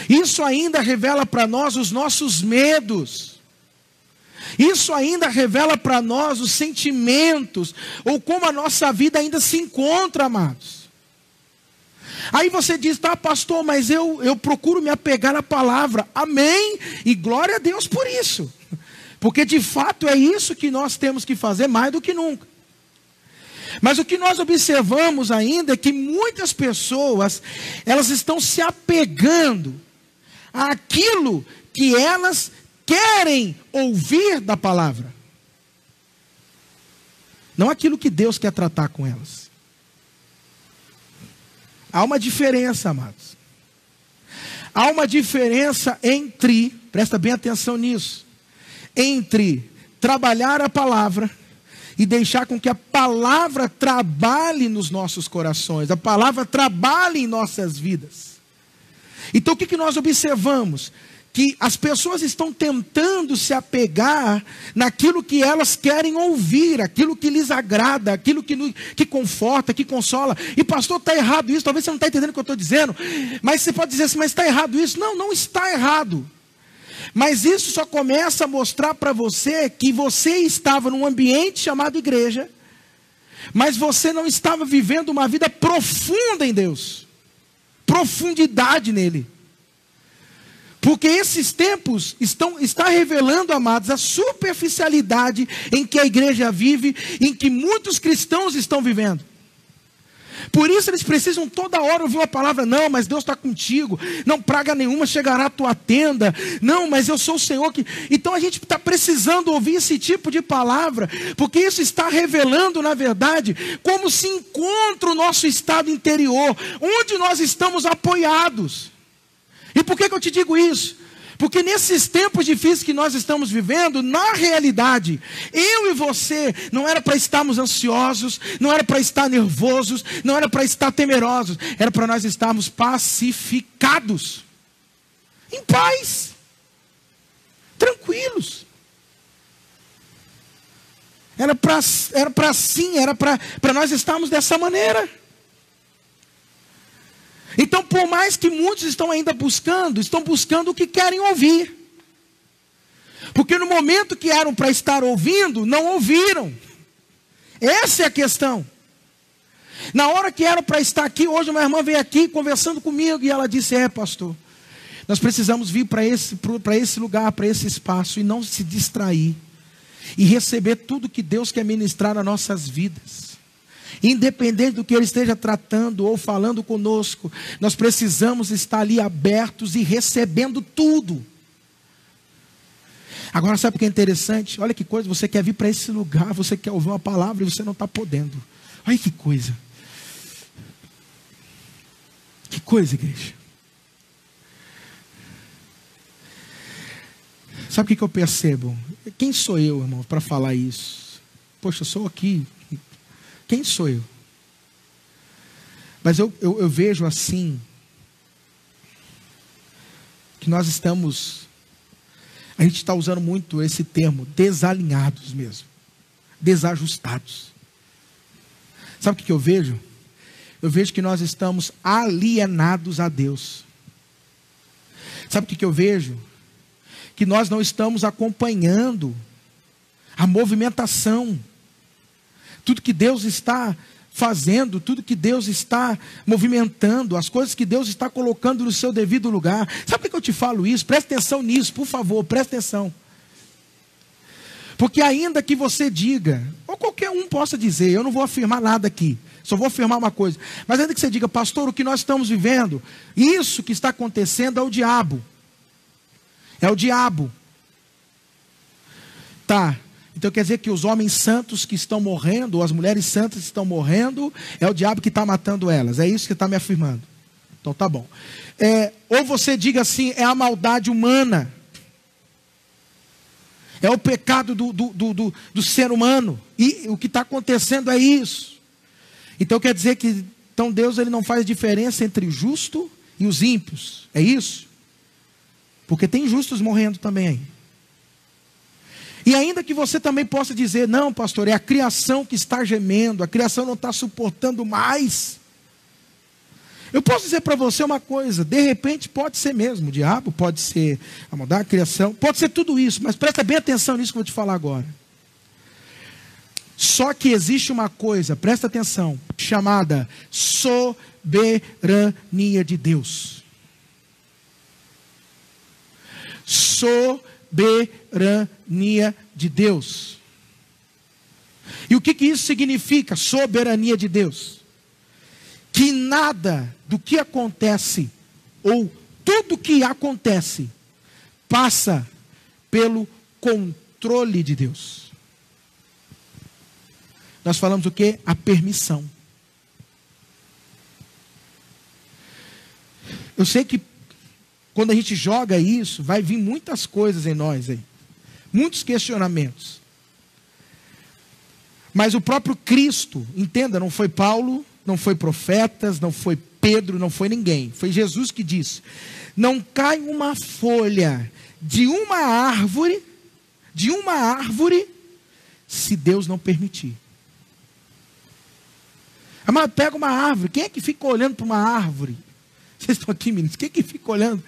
Isso ainda revela para nós os nossos medos. Isso ainda revela para nós os sentimentos, ou como a nossa vida ainda se encontra, amados. Aí você diz, tá, pastor, mas eu procuro me apegar à palavra. Amém, e glória a Deus por isso. Porque de fato é isso que nós temos que fazer mais do que nunca. Mas o que nós observamos ainda é que muitas pessoas, elas estão se apegando àquilo que elas querem ouvir da palavra. Não aquilo que Deus quer tratar com elas. Há uma diferença, amados. Há uma diferença entre, presta bem atenção nisso, entre trabalhar a palavra e deixar com que a palavra trabalhe nos nossos corações, a palavra trabalhe em nossas vidas. Então o que nós observamos? Que as pessoas estão tentando se apegar naquilo que elas querem ouvir, aquilo que lhes agrada, aquilo que conforta, que consola. E pastor, está errado isso, talvez você não está entendendo o que eu estou dizendo, mas você pode dizer assim, mas está errado isso. Não, não está errado. Mas isso só começa a mostrar para você que você estava num ambiente chamado igreja, mas você não estava vivendo uma vida profunda em Deus, profundidade nele. Porque esses tempos está revelando, amados, a superficialidade em que a igreja vive, em que muitos cristãos estão vivendo. Por isso eles precisam toda hora ouvir uma palavra, não, mas Deus está contigo, não, praga nenhuma chegará à tua tenda, não, mas eu sou o Senhor que... Então a gente está precisando ouvir esse tipo de palavra, porque isso está revelando, na verdade, como se encontra o nosso estado interior, onde nós estamos apoiados. E por que eu te digo isso? Porque nesses tempos difíceis que nós estamos vivendo, na realidade, eu e você, não era para estarmos ansiosos, não era para estar nervosos, não era para estar temerosos, era para nós estarmos pacificados, em paz, tranquilos. Era para nós estarmos dessa maneira. Então, por mais que muitos estão buscando o que querem ouvir. Porque no momento que eram para estar ouvindo, não ouviram. Essa é a questão. Na hora que eram para estar aqui, hoje uma irmã veio aqui conversando comigo e ela disse, pastor, nós precisamos vir para esse lugar, para esse espaço e não se distrair. E receber tudo que Deus quer ministrar nas nossas vidas. Independente do que Ele esteja tratando ou falando conosco, nós precisamos estar ali abertos e recebendo tudo. Agora sabe o que é interessante? Olha que coisa, você quer vir para esse lugar, você quer ouvir uma palavra e você não está podendo. Olha que coisa. Que coisa, igreja. Sabe o que eu percebo? Quem sou eu, irmão, para falar isso? Poxa, eu sou aqui. Quem sou eu? Mas eu vejo assim, que nós estamos, a gente está usando muito esse termo, desalinhados mesmo, desajustados. Sabe o que eu vejo? Eu vejo que nós estamos alienados a Deus. Sabe o que eu vejo? Que nós não estamos acompanhando a movimentação. Tudo que Deus está fazendo, tudo que Deus está movimentando, as coisas que Deus está colocando no seu devido lugar. Sabe por que eu te falo isso? Presta atenção nisso, por favor, presta atenção. Porque ainda que você diga, ou qualquer um possa dizer, eu não vou afirmar nada aqui, Só vou afirmar uma coisa. Mas ainda que você diga, pastor, o que nós estamos vivendo, isso que está acontecendo é o diabo. É o diabo. Tá. Então quer dizer que os homens santos que estão morrendo, ou as mulheres santas que estão morrendo, é o diabo que está matando elas. É isso que está me afirmando. Então tá bom. Ou você diga assim, é a maldade humana. É o pecado do ser humano. E o que está acontecendo é isso. Então quer dizer que então Deus ele não faz diferença entre o justo e os ímpios. É isso? Porque tem justos morrendo também aí. E ainda que você também possa dizer, não pastor, é a criação que está gemendo. A criação não está suportando mais. Eu posso dizer para você uma coisa, de repente pode ser mesmo, o diabo pode ser a maldade, a criação, pode ser tudo isso, mas presta bem atenção nisso que eu vou te falar agora. Só que existe uma coisa, presta atenção, chamada soberania de Deus. Soberania de Deus. E o que isso significa, soberania de Deus? Que nada do que acontece, ou tudo que acontece, passa pelo controle de Deus. Nós falamos o quê? A permissão. Eu sei que quando a gente joga isso, vai vir muitas coisas em nós aí. Muitos questionamentos. Mas o próprio Cristo, entenda, não foi Paulo, não foi profetas, não foi Pedro, não foi ninguém. Foi Jesus que disse: não cai uma folha de uma árvore, se Deus não permitir. Amado, pega uma árvore. Quem é que fica olhando para uma árvore? Vocês estão aqui, meninos? Quem é que fica olhando?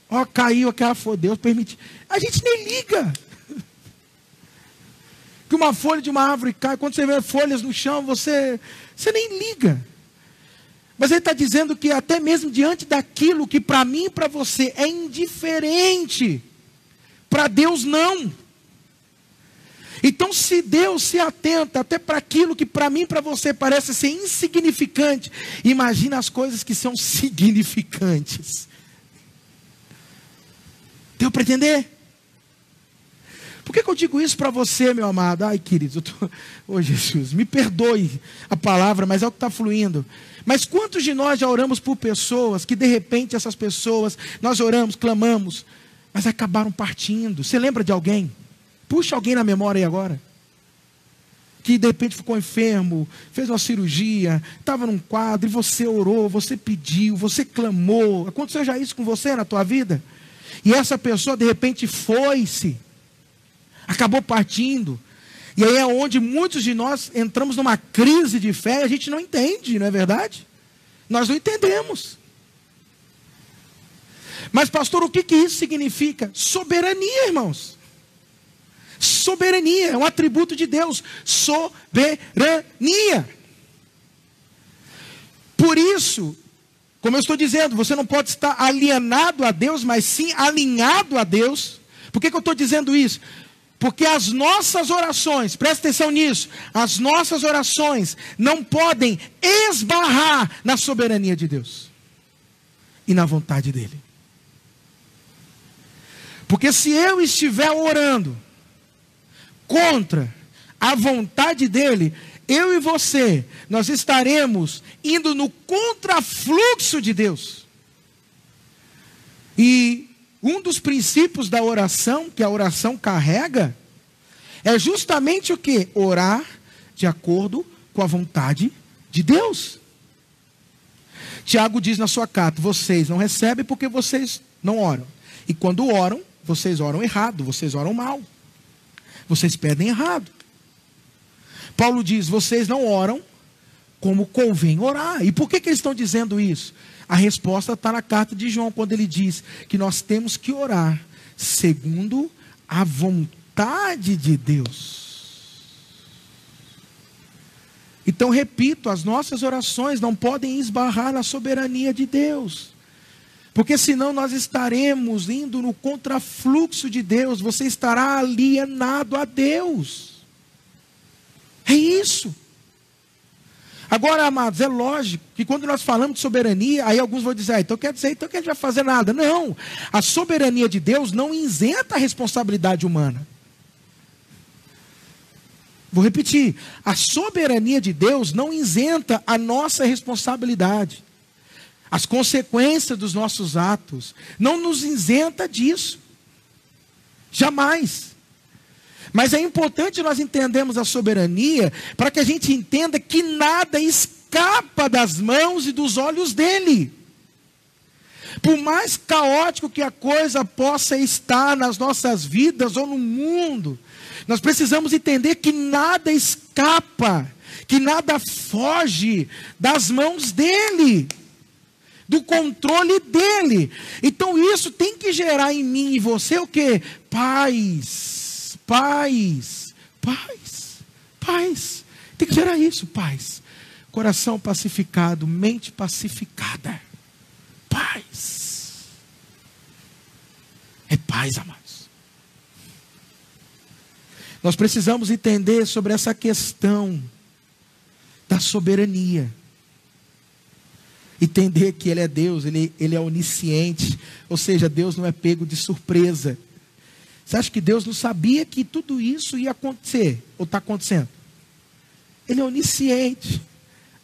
Ó, caiu aquela folha, Deus permitiu. A gente nem liga. Que uma folha de uma árvore cai, quando você vê folhas no chão, você nem liga. Mas ele está dizendo que até mesmo diante daquilo que para mim e para você é indiferente, para Deus não. Então se Deus se atenta até para aquilo que para mim e para você parece ser insignificante, imagina as coisas que são significantes. Deu para entender? Por que eu digo isso para você, meu amado? Ai, queridos, Ô Jesus, me perdoe a palavra, mas é o que está fluindo. Mas quantos de nós já oramos por pessoas que de repente essas pessoas, nós oramos, clamamos, mas acabaram partindo? Você lembra de alguém? Puxa alguém na memória aí agora. Que de repente ficou enfermo, fez uma cirurgia, estava num quadro e você orou, você pediu, você clamou. Aconteceu já isso com você na tua vida? E essa pessoa de repente foi-se. Acabou partindo. E aí é onde muitos de nós entramos numa crise de fé e a gente não entende, não é verdade? Nós não entendemos. Mas pastor, o que isso significa? Soberania, irmãos. Soberania é um atributo de Deus. Soberania. Por isso, como eu estou dizendo, você não pode estar alienado a Deus, mas sim alinhado a Deus. Por que eu estou dizendo isso? Porque as nossas orações, presta atenção nisso, as nossas orações não podem esbarrar na soberania de Deus e na vontade dEle. Porque se eu estiver orando contra a vontade dEle, eu e você, nós estaremos indo no contrafluxo de Deus. E um dos princípios da oração, que a oração carrega, é justamente o quê? Orar de acordo com a vontade de Deus. Tiago diz na sua carta: vocês não recebem porque vocês não oram. E quando oram, vocês oram errado, vocês oram mal. Vocês pedem errado. Paulo diz: vocês não oram como convém orar. E por que eles estão dizendo isso? A resposta está na carta de João, quando ele diz que nós temos que orar segundo a vontade de Deus. Então, repito, as nossas orações não podem esbarrar na soberania de Deus. Porque senão nós estaremos indo no contrafluxo de Deus. Você estará alienado a Deus. É isso. Agora, amados, é lógico que quando nós falamos de soberania, aí alguns vão dizer, então quer dizer então que a gente vai fazer nada. Não, a soberania de Deus não isenta a responsabilidade humana. Vou repetir, a soberania de Deus não isenta a nossa responsabilidade. As consequências dos nossos atos não nos isenta disso. Jamais. Mas é importante nós entendermos a soberania para que a gente entenda que nada escapa das mãos e dos olhos dele. Por mais caótico que a coisa possa estar nas nossas vidas ou no mundo, nós precisamos entender que nada escapa, que nada foge das mãos dele, do controle dele. Então isso tem que gerar em mim e você o quê? Paz, paz, paz, paz. Tem que gerar isso, paz. Coração pacificado, mente pacificada. Paz. É paz, amados. Nós precisamos entender sobre essa questão da soberania. Entender que Ele é Deus, Ele é onisciente. Ou seja, Deus não é pego de surpresa. Você acha que Deus não sabia que tudo isso ia acontecer? Ou está acontecendo? Ele é onisciente.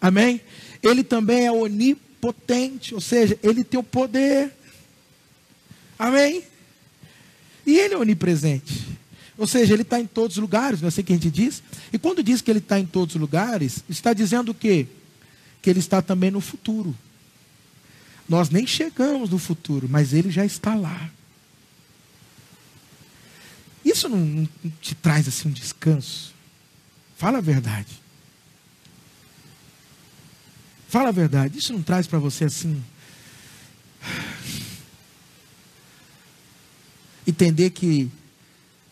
Amém? Ele também é onipotente. Ou seja, Ele tem o poder. Amém? E Ele é onipresente. Ou seja, Ele está em todos os lugares, não é assim que a gente diz? E quando diz que Ele está em todos os lugares, está dizendo o quê? Que Ele está também no futuro. Nós nem chegamos no futuro, mas Ele já está lá. Isso não te traz assim um descanso? Fala a verdade. Fala a verdade. Isso não traz para você assim... Entender que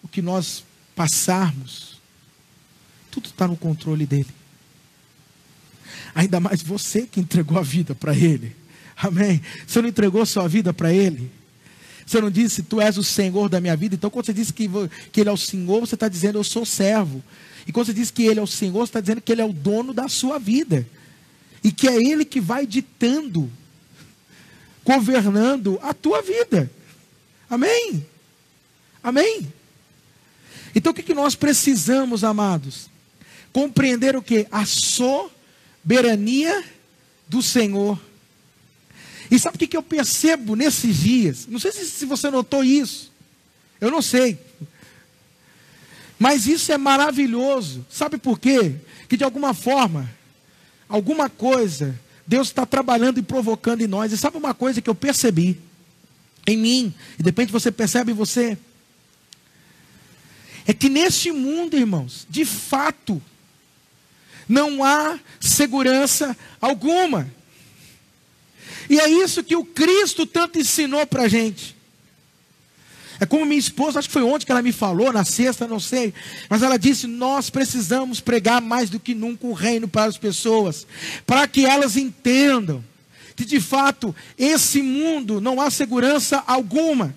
o que nós passarmos, tudo está no controle dele. Ainda mais você que entregou a vida para Ele. Amém? Você não entregou sua vida para Ele? Você não disse, tu és o Senhor da minha vida? Então quando você diz que Ele é o Senhor, você está dizendo, eu sou servo. E quando você diz que Ele é o Senhor, você está dizendo que Ele é o dono da sua vida. E que é Ele que vai ditando, governando a tua vida. Amém? Amém? Então o que nós precisamos, amados? Compreender o quê? A soberania do Senhor. E sabe o que eu percebo nesses dias? Não sei se você notou isso. Eu não sei. Mas isso é maravilhoso. Sabe por quê? Que de alguma forma, alguma coisa, Deus está trabalhando e provocando em nós. E sabe uma coisa que eu percebi em mim, e de repente você percebe em você? É que neste mundo, irmãos, de fato, não há segurança alguma. E é isso que o Cristo tanto ensinou para a gente. É como minha esposa, acho que foi ontem que ela me falou, na sexta, não sei. Mas ela disse, nós precisamos pregar mais do que nunca o reino para as pessoas. Para que elas entendam que de fato, esse mundo não há segurança alguma.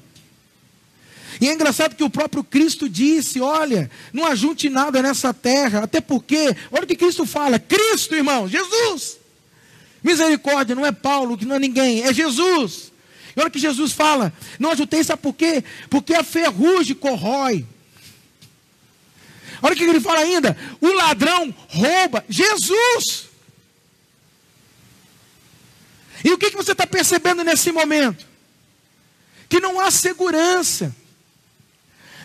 E é engraçado que o próprio Cristo disse, olha, não ajunte nada nessa terra. Até porque, olha o que Cristo fala. Cristo, irmão, Jesus. Misericórdia, não é Paulo, que não é ninguém, é Jesus. E olha o que Jesus fala. Não ajuntei, sabe por quê? Porque a ferrugem corrói. Olha o que ele fala ainda. O ladrão rouba. Jesus. E o que você está percebendo nesse momento? Que não há segurança.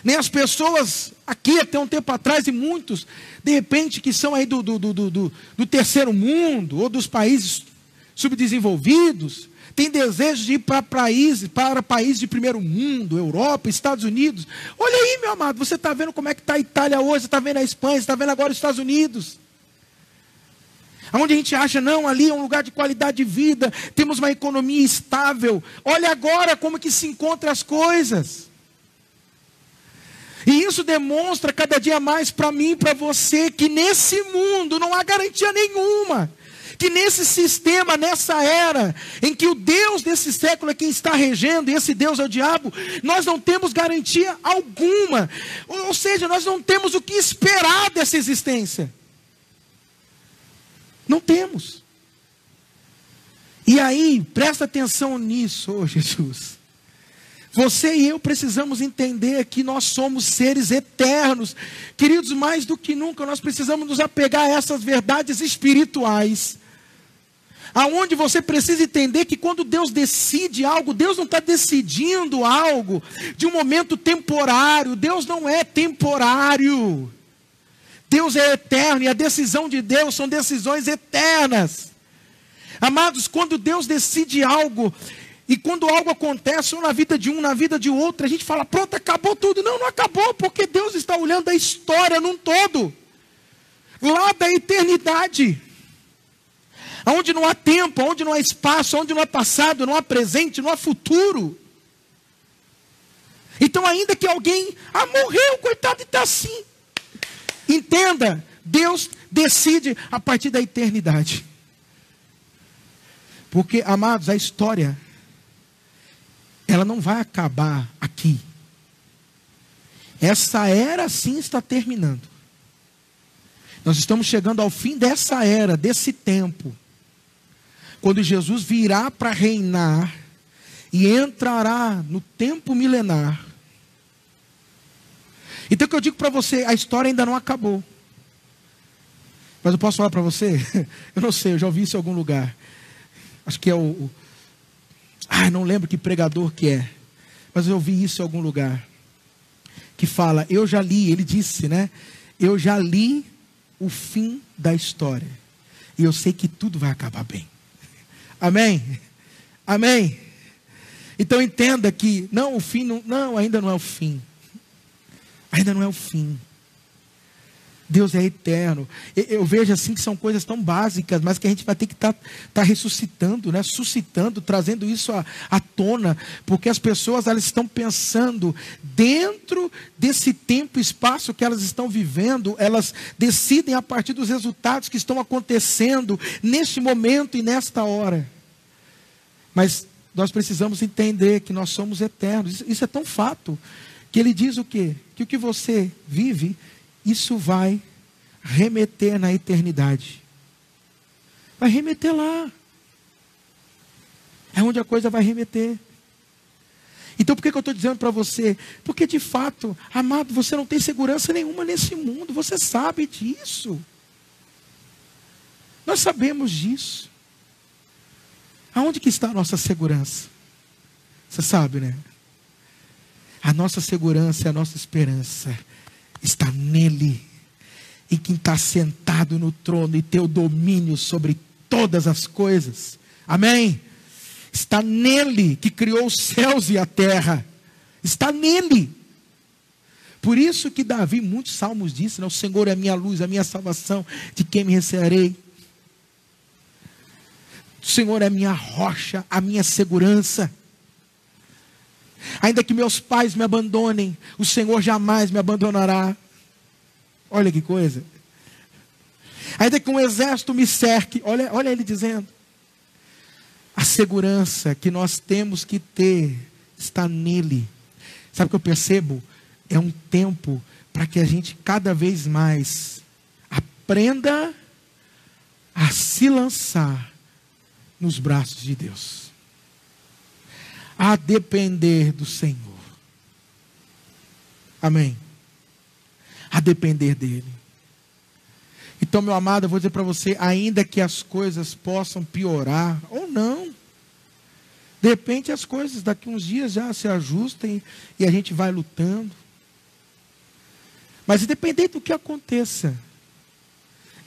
Nem as pessoas aqui até um tempo atrás, e muitos, de repente, que são aí do terceiro mundo, ou dos países subdesenvolvidos, têm desejo de ir para países de primeiro mundo, Europa, Estados Unidos. Olha aí, meu amado, você está vendo como é que está a Itália hoje, você está vendo a Espanha, você está vendo agora os Estados Unidos. Onde a gente acha, não, ali é um lugar de qualidade de vida, temos uma economia estável. Olha agora como que se encontram as coisas. E isso demonstra cada dia mais para mim e para você que nesse mundo não há garantia nenhuma. Que nesse sistema, nessa era, em que o Deus desse século é quem está regendo, e esse Deus é o diabo, nós não temos garantia alguma. Ou seja, nós não temos o que esperar dessa existência. Não temos. E aí, presta atenção nisso, oh Jesus. Você e eu precisamos entender que nós somos seres eternos. Queridos, mais do que nunca, nós precisamos nos apegar a essas verdades espirituais. Aonde você precisa entender que quando Deus decide algo, Deus não está decidindo algo de um momento temporário. Deus não é temporário. Deus é eterno e a decisão de Deus são decisões eternas. Amados, quando Deus decide algo, e quando algo acontece, ou na vida de um, na vida de outro, a gente fala, pronto, acabou tudo. Não, não acabou, porque Deus está olhando a história num todo. Lá da eternidade. Onde não há tempo, onde não há espaço, onde não há passado, não há presente, não há futuro. Então ainda que alguém, morreu, coitado, e está assim. Entenda, Deus decide a partir da eternidade. Porque, amados, a história, ela não vai acabar aqui. Essa era sim está terminando. Nós estamos chegando ao fim dessa era, desse tempo. Quando Jesus virá para reinar e entrará no tempo milenar. Então o que eu digo para você, a história ainda não acabou. Mas eu posso falar para você? Eu não sei, eu já ouvi isso em algum lugar. Acho que é não lembro que pregador que é. Mas eu ouvi isso em algum lugar. Que fala, eu já li, ele disse, né? Eu já li o fim da história. E eu sei que tudo vai acabar bem. Amém? Amém? Então entenda que, não, o fim, não, ainda não é o fim. Ainda não é o fim. Deus é eterno. Eu vejo assim que são coisas tão básicas, mas que a gente vai ter que estar ressuscitando, né? Suscitando, trazendo isso à tona, porque as pessoas elas estão pensando dentro desse tempo e espaço que elas estão vivendo, elas decidem a partir dos resultados que estão acontecendo neste momento e nesta hora. Mas nós precisamos entender que nós somos eternos. Isso é tão fato que ele diz o quê? Que o que você vive, isso vai remeter na eternidade. Vai remeter lá. É onde a coisa vai remeter. Então por que eu estou dizendo para você? Porque de fato, amado, você não tem segurança nenhuma nesse mundo. Você sabe disso. Nós sabemos disso. Aonde que está a nossa segurança? Você sabe, né? A nossa segurança e a nossa esperança está nele. E quem está sentado no trono e tem o domínio sobre todas as coisas. Amém? Está nele que criou os céus e a terra. Está nele. Por isso que Davi, muitos salmos disse, né? O Senhor é a minha luz, a minha salvação, de quem me recearei. O Senhor é a minha rocha, a minha segurança. Ainda que meus pais me abandonem, o Senhor jamais me abandonará. Olha que coisa. Ainda que um exército me cerque, olha ele dizendo. A segurança que nós temos que ter está nele. Sabe o que eu percebo? É um tempo para que a gente cada vez mais aprenda a se lançar nos braços de Deus. A depender do Senhor. Amém? A depender dele. Então, meu amado, eu vou dizer para você, ainda que as coisas possam piorar, ou não. De repente as coisas daqui uns dias já se ajustem e a gente vai lutando. Mas independente do que aconteça,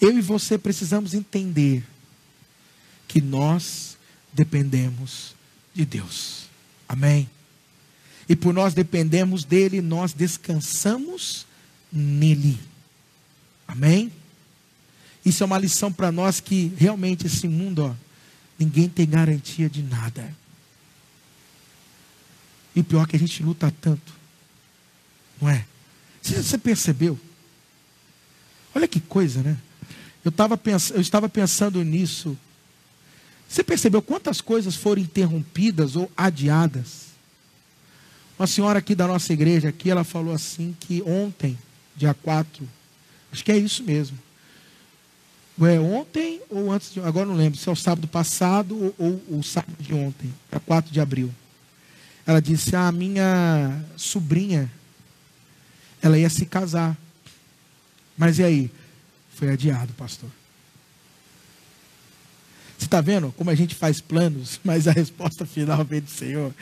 eu e você precisamos entender que nós dependemos de Deus. Amém? E por nós dependemos dele, nós descansamos nele. Amém? Isso é uma lição para nós que realmente esse mundo, ninguém tem garantia de nada. E o pior é que a gente luta tanto. Não é? Você percebeu? Olha que coisa, né? Eu estava pensando nisso. Você percebeu quantas coisas foram interrompidas ou adiadas? Uma senhora aqui da nossa igreja, aqui, ela falou assim que ontem, dia 4, acho que é isso mesmo, Ontem ou antes de... Agora não lembro se é o sábado passado ou o sábado de ontem, para 4 de abril. Ela disse, a minha sobrinha, ela ia se casar. Mas e aí? Foi adiado, pastor. Você está vendo como a gente faz planos, mas a resposta final vem do Senhor?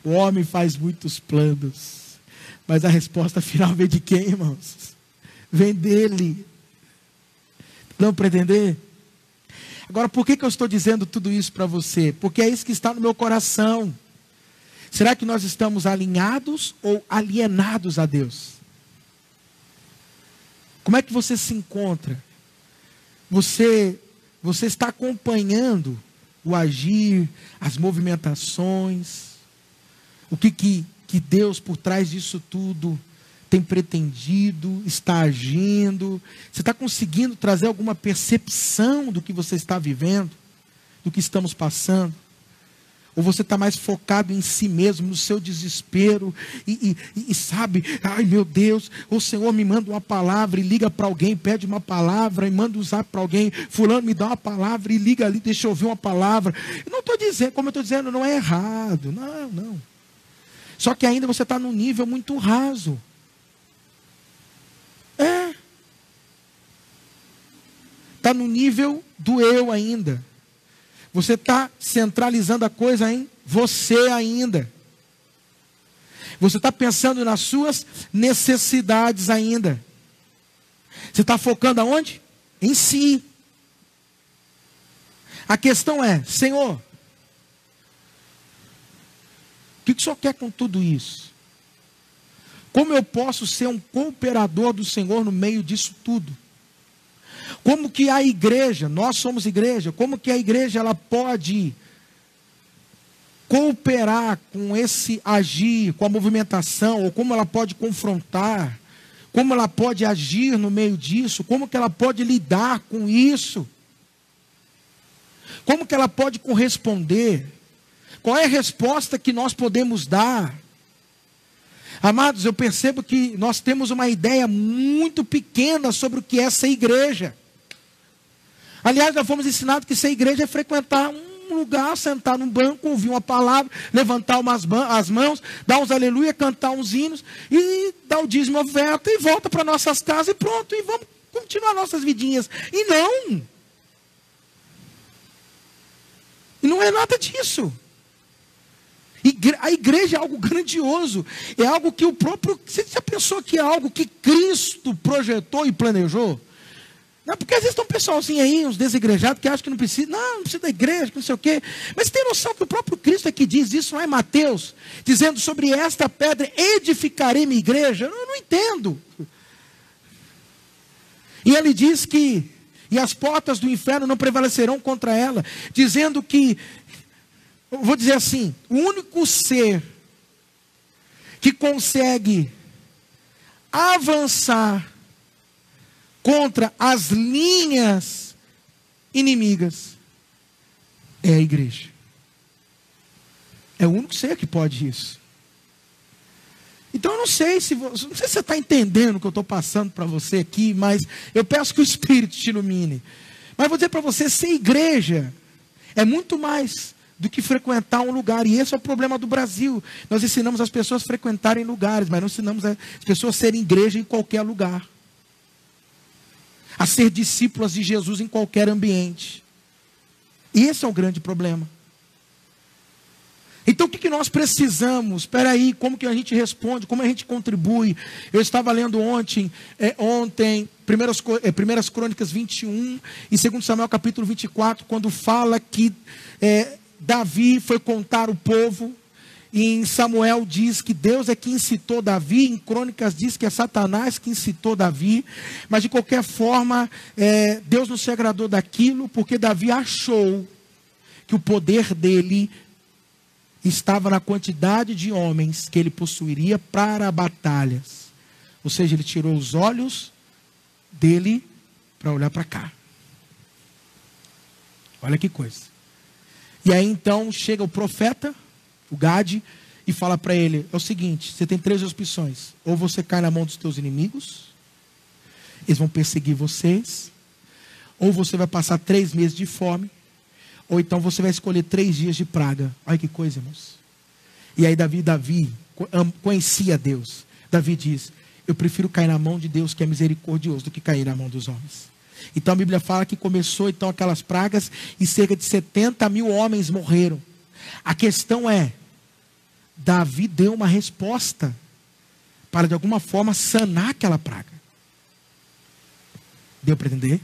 O homem faz muitos planos, mas a resposta final vem de quem, irmãos? Vem dele. Não para entender? Agora, por que eu estou dizendo tudo isso para você? Porque é isso que está no meu coração. Será que nós estamos alinhados ou alienados a Deus? Como é que você se encontra? Você está acompanhando o agir, as movimentações, o que Deus por trás disso tudo tem pretendido, está agindo? Você está conseguindo trazer alguma percepção do que você está vivendo, do que estamos passando? Ou você está mais focado em si mesmo, no seu desespero, e sabe, ai meu Deus, o Senhor me manda uma palavra, e liga para alguém, pede uma palavra, e manda usar para alguém, fulano me dá uma palavra, e liga ali, deixa eu ouvir uma palavra. Eu não estou dizendo, como eu estou dizendo, não é errado, não. Só que ainda você está num nível muito raso. Está no nível do eu ainda. Você está centralizando a coisa em você ainda. Você está pensando nas suas necessidades ainda. Você está focando aonde? Em si. A questão é, Senhor, o que o Senhor quer com tudo isso? Como eu posso ser um cooperador do Senhor no meio disso tudo? Como que a igreja, nós somos igreja, como que a igreja ela pode cooperar com esse agir, com a movimentação, ou como ela pode confrontar, como ela pode agir no meio disso, como que ela pode lidar com isso, como que ela pode corresponder, qual é a resposta que nós podemos dar? Amados, eu percebo que nós temos uma ideia muito pequena sobre o que é ser igreja. Aliás, nós fomos ensinados que ser igreja é frequentar um lugar, sentar num banco, ouvir uma palavra, levantar as mãos, dar uns aleluia, cantar uns hinos, e dar o dízimo, a oferta, e volta para nossas casas e pronto, e vamos continuar nossas vidinhas. E não é nada disso. A igreja é algo grandioso, é algo que o próprio... Você já pensou que é algo que Cristo projetou e planejou? Não, porque às vezes tem um pessoalzinho aí, uns desigrejados, que acham que não precisa da igreja, que não sei o quê. Mas tem noção que o próprio Cristo é que diz isso, não é Mateus? Dizendo, sobre esta pedra edificarei minha igreja. Eu não entendo. E ele diz que, e as portas do inferno não prevalecerão contra ela, dizendo que, eu vou dizer assim, o único ser que consegue avançar contra as linhas inimigas é a igreja. É o único ser que pode isso. Então eu não sei se você está entendendo o que eu estou passando para você aqui, mas eu peço que o Espírito te ilumine. Mas vou dizer para você, ser igreja é muito mais do que frequentar um lugar. E esse é o problema do Brasil. Nós ensinamos as pessoas a frequentarem lugares, mas não ensinamos as pessoas a serem igreja em qualquer lugar. A ser discípulas de Jesus em qualquer ambiente. E esse é o grande problema. Então o que nós precisamos? Espera aí, como que a gente responde? Como a gente contribui? Eu estava lendo ontem 1 Crônicas 21 e 2 Samuel capítulo 24, quando fala que Davi foi contar o povo. E em Samuel diz que Deus é que incitou Davi. Em Crônicas diz que é Satanás que incitou Davi. Mas de qualquer forma, Deus não se agradou daquilo, porque Davi achou que o poder dele estava na quantidade de homens que ele possuiria para batalhas. Ou seja, ele tirou os olhos dele para olhar para cá. Olha que coisa. E aí então chega o profeta, o Gade, e fala para ele, é o seguinte, você tem 3 opções. Ou você cai na mão dos teus inimigos, eles vão perseguir vocês, Ou você vai passar 3 meses de fome, ou então você vai escolher 3 dias de praga. Olha que coisa, irmãos. E aí Davi conhecia Deus. Davi diz: eu prefiro cair na mão de Deus, que é misericordioso, do que cair na mão dos homens. Então a Bíblia fala que começou então aquelas pragas e cerca de 70 mil homens morreram. A questão é, Davi deu uma resposta para de alguma forma sanar aquela praga. Deu para entender?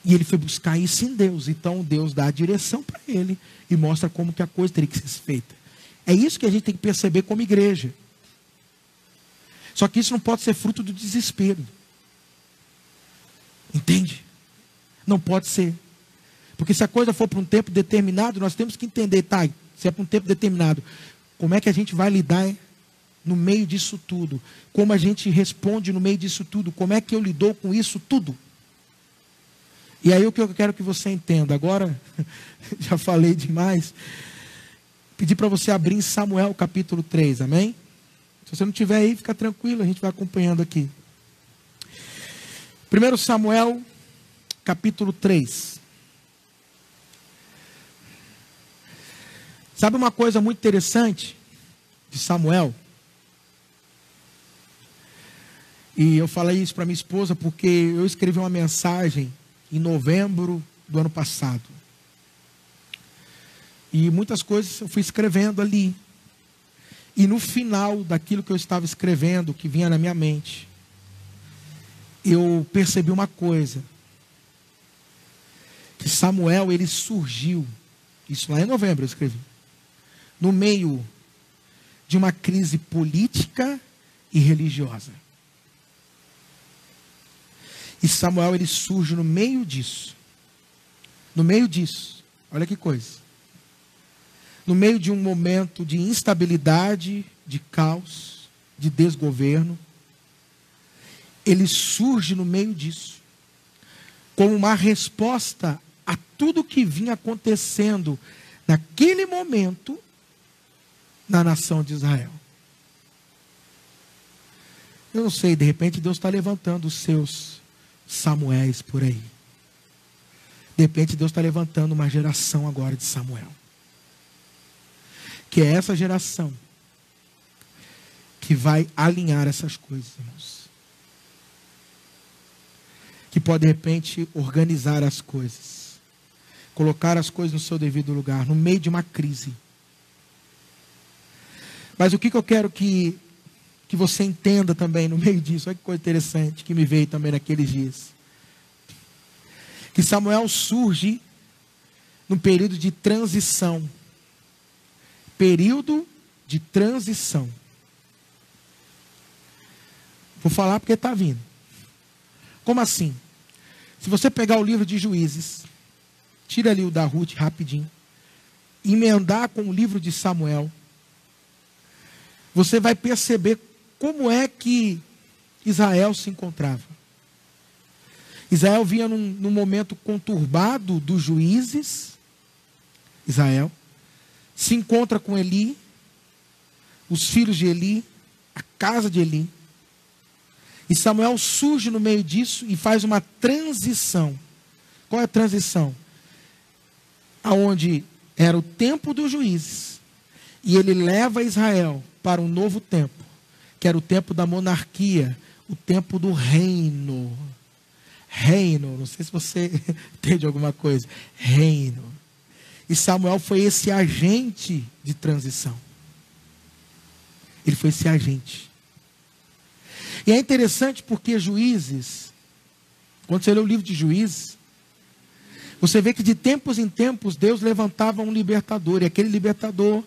E ele foi buscar isso em Deus. Então Deus dá a direção para ele e mostra como que a coisa teria que ser feita. É isso que a gente tem que perceber como igreja. Só que isso não pode ser fruto do desespero. Entende? Não pode ser. Porque se a coisa for para um tempo determinado, nós temos que entender, tá, se é para um tempo determinado, como é que a gente vai lidar no meio disso tudo? Como a gente responde no meio disso tudo? Como é que eu lido com isso tudo? E aí o que eu quero que você entenda, agora, já falei demais, pedir para você abrir em Samuel capítulo 3, amém? Se você não estiver aí, fica tranquilo, a gente vai acompanhando aqui. 1 Samuel capítulo 3. Sabe uma coisa muito interessante de Samuel? E eu falei isso para minha esposa porque eu escrevi uma mensagem em novembro do ano passado. E muitas coisas eu fui escrevendo ali. E no final daquilo que eu estava escrevendo, que vinha na minha mente, eu percebi uma coisa. Que Samuel, ele surgiu, isso lá em novembro eu escrevi, no meio de uma crise política e religiosa. E Samuel, ele surge no meio disso. No meio disso. Olha que coisa. No meio de um momento de instabilidade, de caos, de desgoverno. Ele surge no meio disso. Como uma resposta a tudo que vinha acontecendo naquele momento na nação de Israel. Eu não sei, de repente Deus está levantando os seus Samuéis por aí. De repente Deus está levantando uma geração agora de Samuel. Que é essa geração que vai alinhar essas coisas, irmãos. Que pode de repente organizar as coisas. Colocar as coisas no seu devido lugar, no meio de uma crise. Mas o que eu quero que você entenda também no meio disso, olha que coisa interessante que me veio também naqueles dias. Que Samuel surge num período de transição. Período de transição. Vou falar porque está vindo. Como assim? Se você pegar o livro de Juízes, tira ali o da Ruth rapidinho, emendar com o livro de Samuel, você vai perceber como é que Israel se encontrava. Israel vinha num momento conturbado dos juízes. Israel se encontra com Eli, os filhos de Eli, a casa de Eli. E Samuel surge no meio disso e faz uma transição. Qual é a transição? Aonde era o tempo dos juízes. E ele leva Israel para um novo tempo, que era o tempo da monarquia, o tempo do reino. Reino, não sei se você entende alguma coisa. Reino. E Samuel foi esse agente de transição. Ele foi esse agente. E é interessante porque Juízes, quando você lê o livro de Juízes, você vê que de tempos em tempos Deus levantava um libertador. E aquele libertador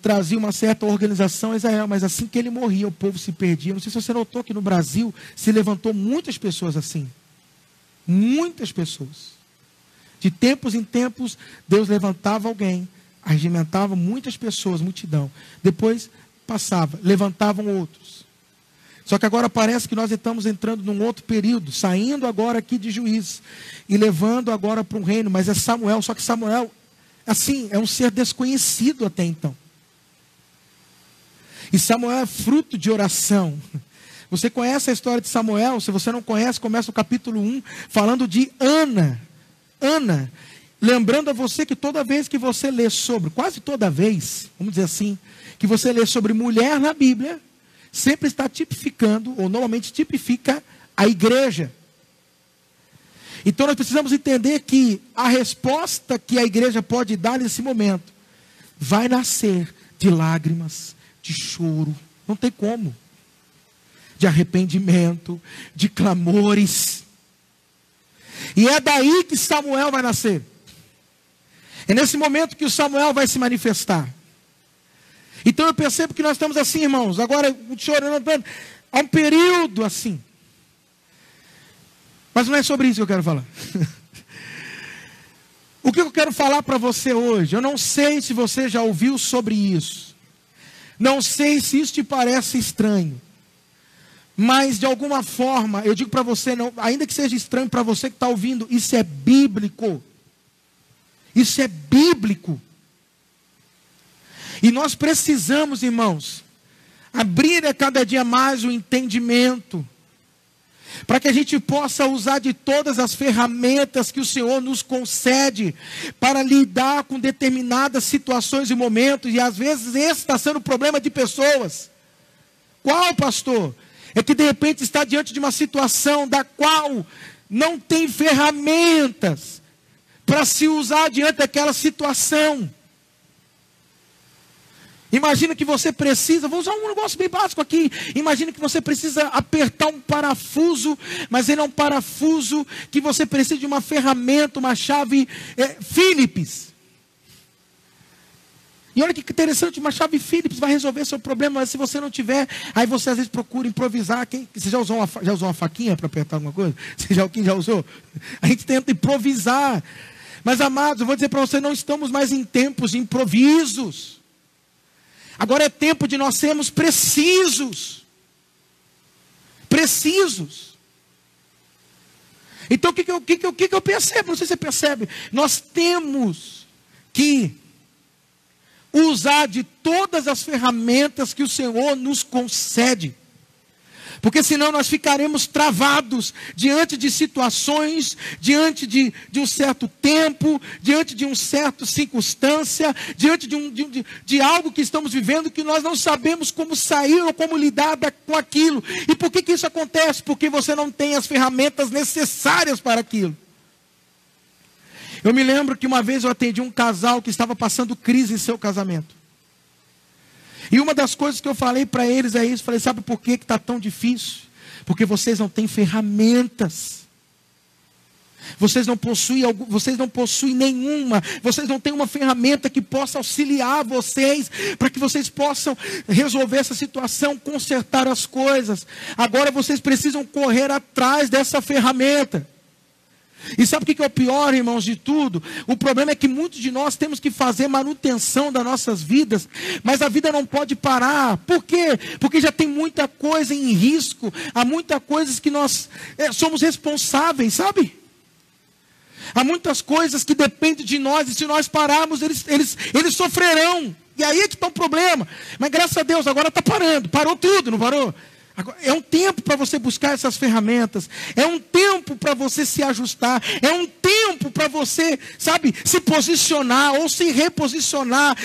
trazia uma certa organização a Israel. Mas assim que ele morria, o povo se perdia. Não sei se você notou que no Brasil se levantou muitas pessoas assim. Muitas pessoas. De tempos em tempos, Deus levantava alguém, arregimentava muitas pessoas, multidão. Depois passava, levantavam outros. Só que agora parece que nós estamos entrando num outro período, saindo agora aqui de Juízes e levando agora para um reino, mas é Samuel. Só que Samuel, assim, é um ser desconhecido até então. E Samuel é fruto de oração, Você conhece a história de Samuel? Se você não conhece, começa o capítulo 1 falando de Ana. Ana, lembrando a você que toda vez que você lê sobre, quase toda vez, vamos dizer assim, que você lê sobre mulher na Bíblia, sempre está tipificando, ou normalmente tipifica, a igreja. Então nós precisamos entender que a resposta que a igreja pode dar nesse momento vai nascer de lágrimas, de choro, não tem como, de arrependimento, de clamores. E é daí que Samuel vai nascer. É nesse momento que o Samuel vai se manifestar. Então eu percebo que nós estamos assim, irmãos, agora chorando, há um período assim. Mas não é sobre isso que eu quero falar. O que eu quero falar para você hoje? Eu não sei se você já ouviu sobre isso. Não sei se isso te parece estranho. Mas de alguma forma, eu digo para você, não, ainda que seja estranho para você que está ouvindo, isso é bíblico. Isso é bíblico. E nós precisamos, irmãos, abrir a cada dia mais o entendimento, para que a gente possa usar de todas as ferramentas que o Senhor nos concede para lidar com determinadas situações e momentos, e às vezes esse está sendo o problema de pessoas. Qual, pastor? É que de repente está diante de uma situação da qual não tem ferramentas para se usar diante daquela situação. Imagina que você precisa, vou usar um negócio bem básico aqui. Imagina que você precisa apertar um parafuso, mas ele é um parafuso que você precisa de uma ferramenta, uma chave Phillips. E olha que interessante, uma chave Phillips vai resolver seu problema, mas se você não tiver, aí você às vezes procura improvisar. Você já usou uma faquinha para apertar alguma coisa? Quem já usou? A gente tenta improvisar. Mas amados, eu vou dizer para você, não estamos mais em tempos de improvisos. Agora é tempo de nós sermos precisos. Precisos. Então o que eu percebo? Não sei se você percebe. Nós temos que usar de todas as ferramentas que o Senhor nos concede. Porque senão nós ficaremos travados diante de situações, diante de um certo tempo, diante de uma certa circunstância, diante de algo que estamos vivendo que nós não sabemos como sair ou como lidar com aquilo. E por que isso acontece? Porque você não tem as ferramentas necessárias para aquilo. Eu me lembro que uma vez eu atendi um casal que estava passando crise em seu casamento. E uma das coisas que eu falei para eles é isso. Falei, sabe por que está tão difícil? Porque vocês não têm ferramentas. Vocês não possuem nenhuma. Vocês não têm uma ferramenta que possa auxiliar vocês, para que vocês possam resolver essa situação, consertar as coisas. Agora vocês precisam correr atrás dessa ferramenta. E sabe o que é o pior, irmãos, de tudo? O problema é que muitos de nós temos que fazer manutenção das nossas vidas, mas a vida não pode parar. Por quê? Porque já tem muita coisa em risco, há muitas coisas que nós somos responsáveis, sabe? Há muitas coisas que dependem de nós, e se nós pararmos, eles sofrerão. E aí é que está o problema. Mas graças a Deus, agora está parando. Parou tudo, não parou? É um tempo para você buscar essas ferramentas. É um tempo para você se ajustar. É um tempo para você, sabe, se posicionar, ou se reposicionar,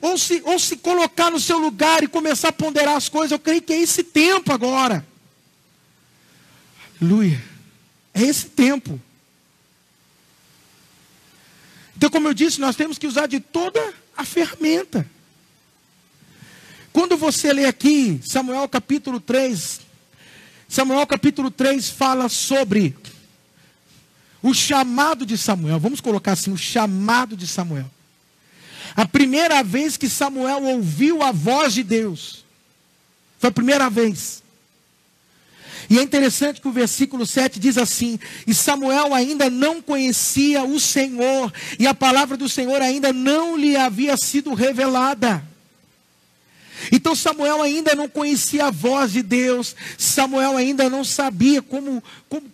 ou se colocar no seu lugar e começar a ponderar as coisas. Eu creio que é esse tempo agora. Aleluia. É esse tempo. Então, como eu disse, nós temos que usar de toda a ferramenta. Quando você lê aqui, Samuel capítulo 3 fala sobre o chamado de Samuel. Vamos colocar assim, o chamado de Samuel. A primeira vez que Samuel ouviu a voz de Deus. Foi a primeira vez. E é interessante que o versículo 7 diz assim: e Samuel ainda não conhecia o Senhor, e a palavra do Senhor ainda não lhe havia sido revelada. Então Samuel ainda não conhecia a voz de Deus. Samuel ainda não sabia como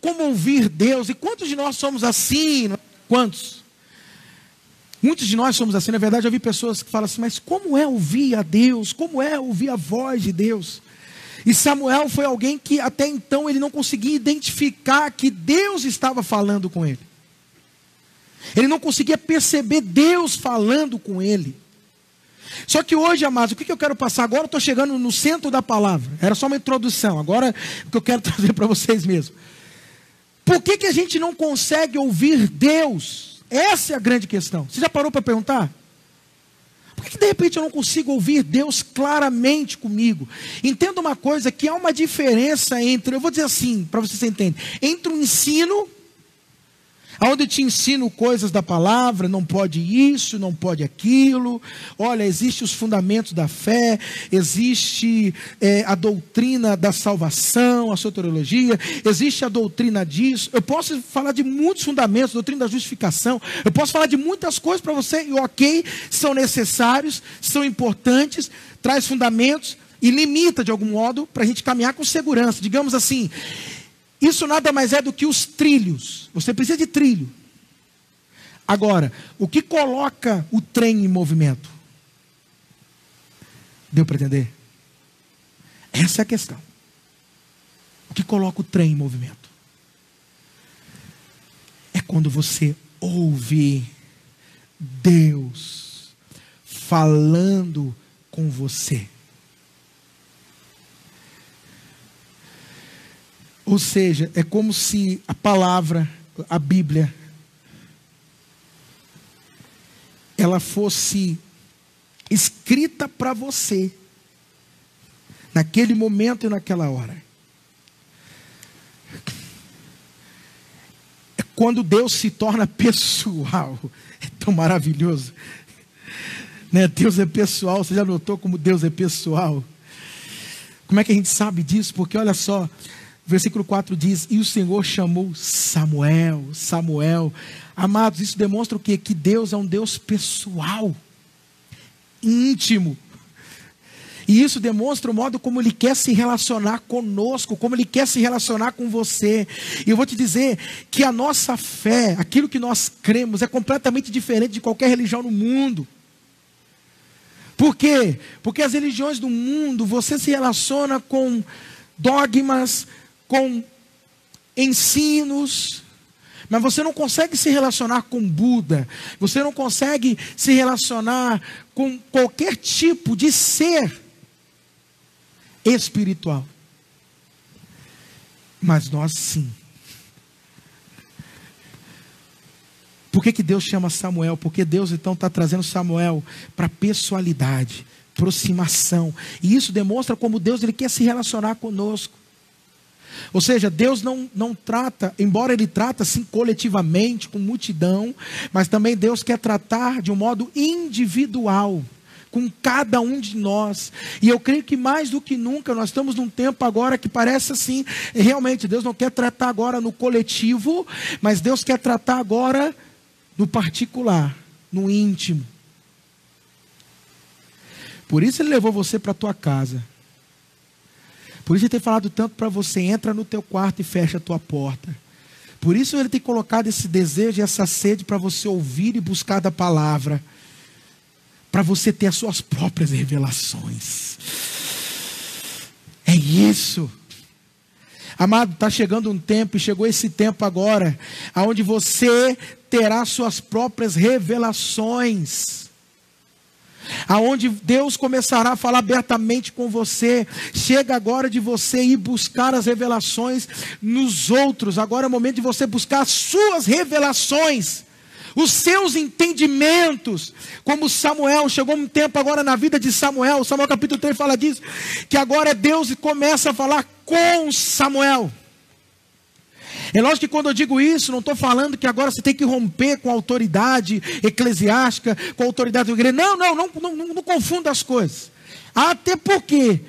ouvir Deus. E quantos de nós somos assim? Quantos? Muitos de nós somos assim. Na verdade, eu vi pessoas que falam assim, mas como é ouvir a Deus? Como é ouvir a voz de Deus? E Samuel foi alguém que até então ele não conseguia identificar que Deus estava falando com ele. Ele não conseguia perceber Deus falando com ele. Só que hoje, amados, o que eu quero passar? Agora eu estou chegando no centro da palavra. Era só uma introdução. Agora o que eu quero trazer para vocês mesmo. Por que a gente não consegue ouvir Deus? Essa é a grande questão. Você já parou para perguntar? Por que de repente eu não consigo ouvir Deus claramente comigo? Entenda uma coisa, que há uma diferença entre, eu vou dizer assim, para você entender, entre um ensino, onde eu te ensino coisas da palavra, não pode isso, não pode aquilo, olha, existem os fundamentos da fé, existe a doutrina da salvação, a soteriologia, existe a doutrina disso, eu posso falar de muitos fundamentos, doutrina da justificação, eu posso falar de muitas coisas para você, e ok, são necessários, são importantes, traz fundamentos e limita de algum modo para a gente caminhar com segurança, digamos assim. Isso nada mais é do que os trilhos. Você precisa de trilho. Agora, o que coloca o trem em movimento? Deu para entender? Essa é a questão. O que coloca o trem em movimento? É quando você ouve Deus falando com você. Ou seja, é como se a palavra, a Bíblia, ela fosse escrita para você, naquele momento e naquela hora. É quando Deus se torna pessoal. É tão maravilhoso. Né? Deus é pessoal. Você já notou como Deus é pessoal? Como é que a gente sabe disso? Porque olha só, versículo 4 diz, e o Senhor chamou Samuel, Samuel. Amados, isso demonstra o quê? Que Deus é um Deus pessoal, íntimo. E isso demonstra o modo como Ele quer se relacionar conosco, como Ele quer se relacionar com você. E eu vou te dizer que a nossa fé, aquilo que nós cremos, é completamente diferente de qualquer religião no mundo. Por quê? Porque as religiões do mundo, você se relaciona com dogmas, com ensinos, mas você não consegue se relacionar com Buda, você não consegue se relacionar com qualquer tipo de ser espiritual. Mas nós sim. Por que Deus chama Samuel? Porque Deus então está trazendo Samuel para pessoalidade, aproximação, e isso demonstra como Deus ele quer se relacionar conosco. Ou seja, Deus não trata, embora Ele trata assim coletivamente, com multidão, mas também Deus quer tratar de um modo individual, com cada um de nós. E eu creio que mais do que nunca, nós estamos num tempo agora que parece assim, realmente Deus não quer tratar agora no coletivo, mas Deus quer tratar agora no particular, no íntimo. Por isso Ele levou você para a tua casa. Por isso Ele tem falado tanto para você, entra no teu quarto e fecha a tua porta. Por isso Ele tem colocado esse desejo e essa sede para você ouvir e buscar da palavra. Para você ter as suas próprias revelações. É isso. Amado, está chegando um tempo, e chegou esse tempo agora, onde você terá suas próprias revelações. Aonde Deus começará a falar abertamente com você. Chega agora de você ir buscar as revelações nos outros. Agora é o momento de você buscar as suas revelações, os seus entendimentos. Como Samuel, chegou um tempo agora na vida de Samuel. Samuel capítulo 3 fala disso, que agora Deus começa a falar com Samuel. É lógico que quando eu digo isso, não estou falando que agora você tem que romper com a autoridade eclesiástica, com a autoridade da igreja. Não confunda as coisas. Até porque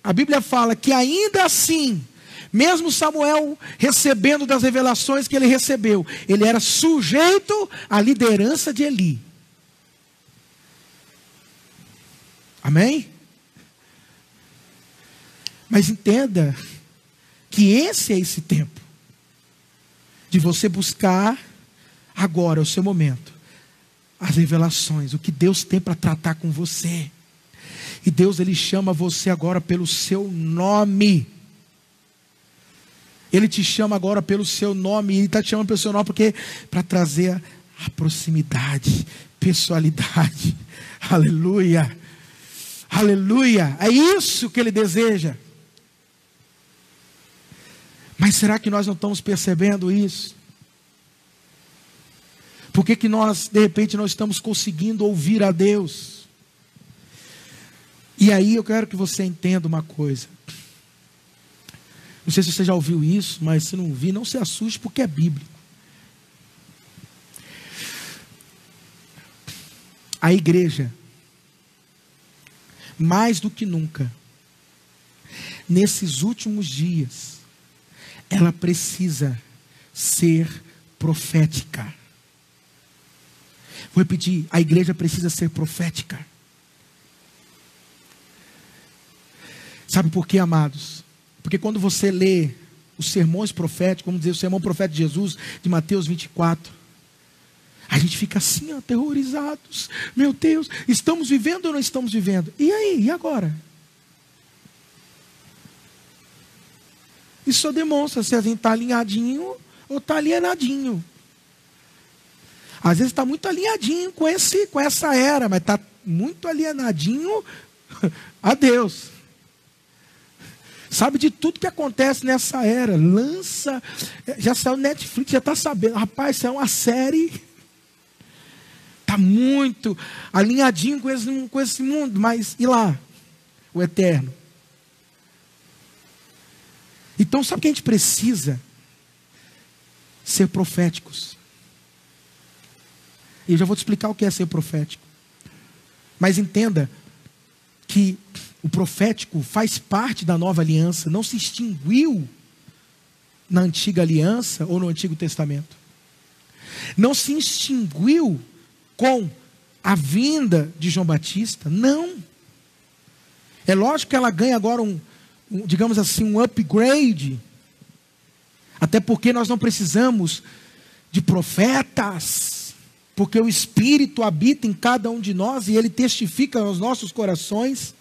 a Bíblia fala que ainda assim, mesmo Samuel recebendo das revelações que ele recebeu, ele era sujeito à liderança de Eli. Amém? Mas entenda que esse é esse tempo de você buscar agora, o seu momento, as revelações, o que Deus tem para tratar com você. E Deus, Ele chama você agora pelo seu nome. Ele te chama agora pelo seu nome. E Ele está te chamando pelo seu nome porque para trazer a proximidade, pessoalidade. Aleluia. Aleluia. É isso que Ele deseja. Mas será que nós não estamos percebendo isso? Por que nós, de repente, não estamos conseguindo ouvir a Deus? E aí eu quero que você entenda uma coisa. Não sei se você já ouviu isso, mas se não ouvir, não se assuste porque é bíblico. A igreja, mais do que nunca, nesses últimos dias, ela precisa ser profética. Vou repetir, a igreja precisa ser profética. Sabe por quê, amados? Porque quando você lê os sermões proféticos, vamos dizer, o sermão profético de Jesus, de Mateus 24, a gente fica assim, aterrorizados. Meu Deus, estamos vivendo ou não estamos vivendo? E aí, e agora? Isso só demonstra se a gente está alinhadinho ou está alienadinho. Às vezes está muito alinhadinho com essa era, mas está muito alienadinho a Deus. Sabe de tudo que acontece nessa era. Lança, já saiu Netflix, já está sabendo. Rapaz, isso é uma série. Está muito alinhadinho com esse mundo. Mas e lá? O eterno. Então sabe o que a gente precisa? Ser proféticos. E eu já vou te explicar o que é ser profético. Mas entenda que o profético faz parte da nova aliança. Não se extinguiu na antiga aliança ou no Antigo Testamento. Não se extinguiu com a vinda de João Batista. Não. É lógico que ela ganha agora digamos assim, um upgrade. Até porque nós não precisamos de profetas. Porque o Espírito habita em cada um de nós e Ele testifica aos nossos corações.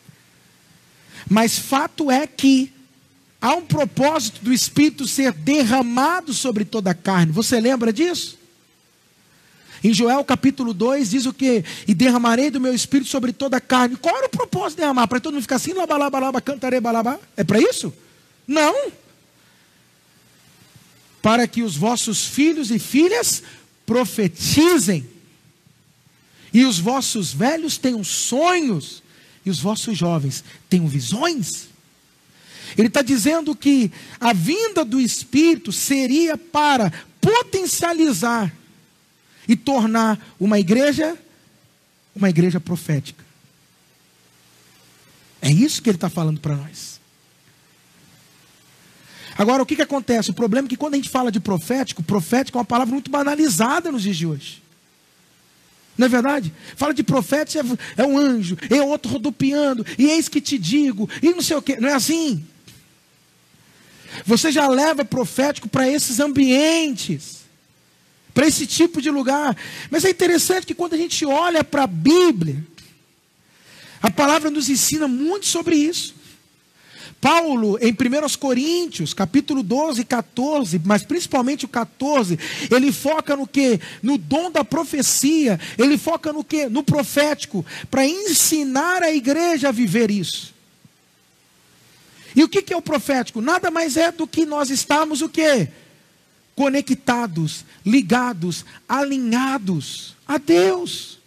Mas fato é que há um propósito do Espírito ser derramado sobre toda a carne. Você lembra disso? Em Joel capítulo 2 diz o quê? E derramarei do meu Espírito sobre toda a carne. Qual era o propósito de derramar? Para todo mundo ficar assim, labalaba, cantarei, balabá? É para isso? Não. Para que os vossos filhos e filhas profetizem, e os vossos velhos tenham sonhos, e os vossos jovens tenham visões. Ele está dizendo que a vinda do Espírito seria para potencializar e tornar uma igreja profética. É isso que ele está falando para nós. Agora, o que acontece? O problema é que quando a gente fala de profético é uma palavra muito banalizada nos dias de hoje. Não é verdade? Fala de profético, é um anjo, é outro rodopiando, e eis que te digo, e não sei o quê. Não é assim. Você já leva profético para esses ambientes, para esse tipo de lugar. Mas é interessante que quando a gente olha para a Bíblia, a palavra nos ensina muito sobre isso. Paulo, em 1 Coríntios, capítulo 12 e 14, mas principalmente o 14, ele foca no quê? No dom da profecia. Ele foca no quê? No profético, para ensinar a igreja a viver isso. E o que é o profético? Nada mais é do que nós estarmos o quê? Conectados, ligados, alinhados a Deus.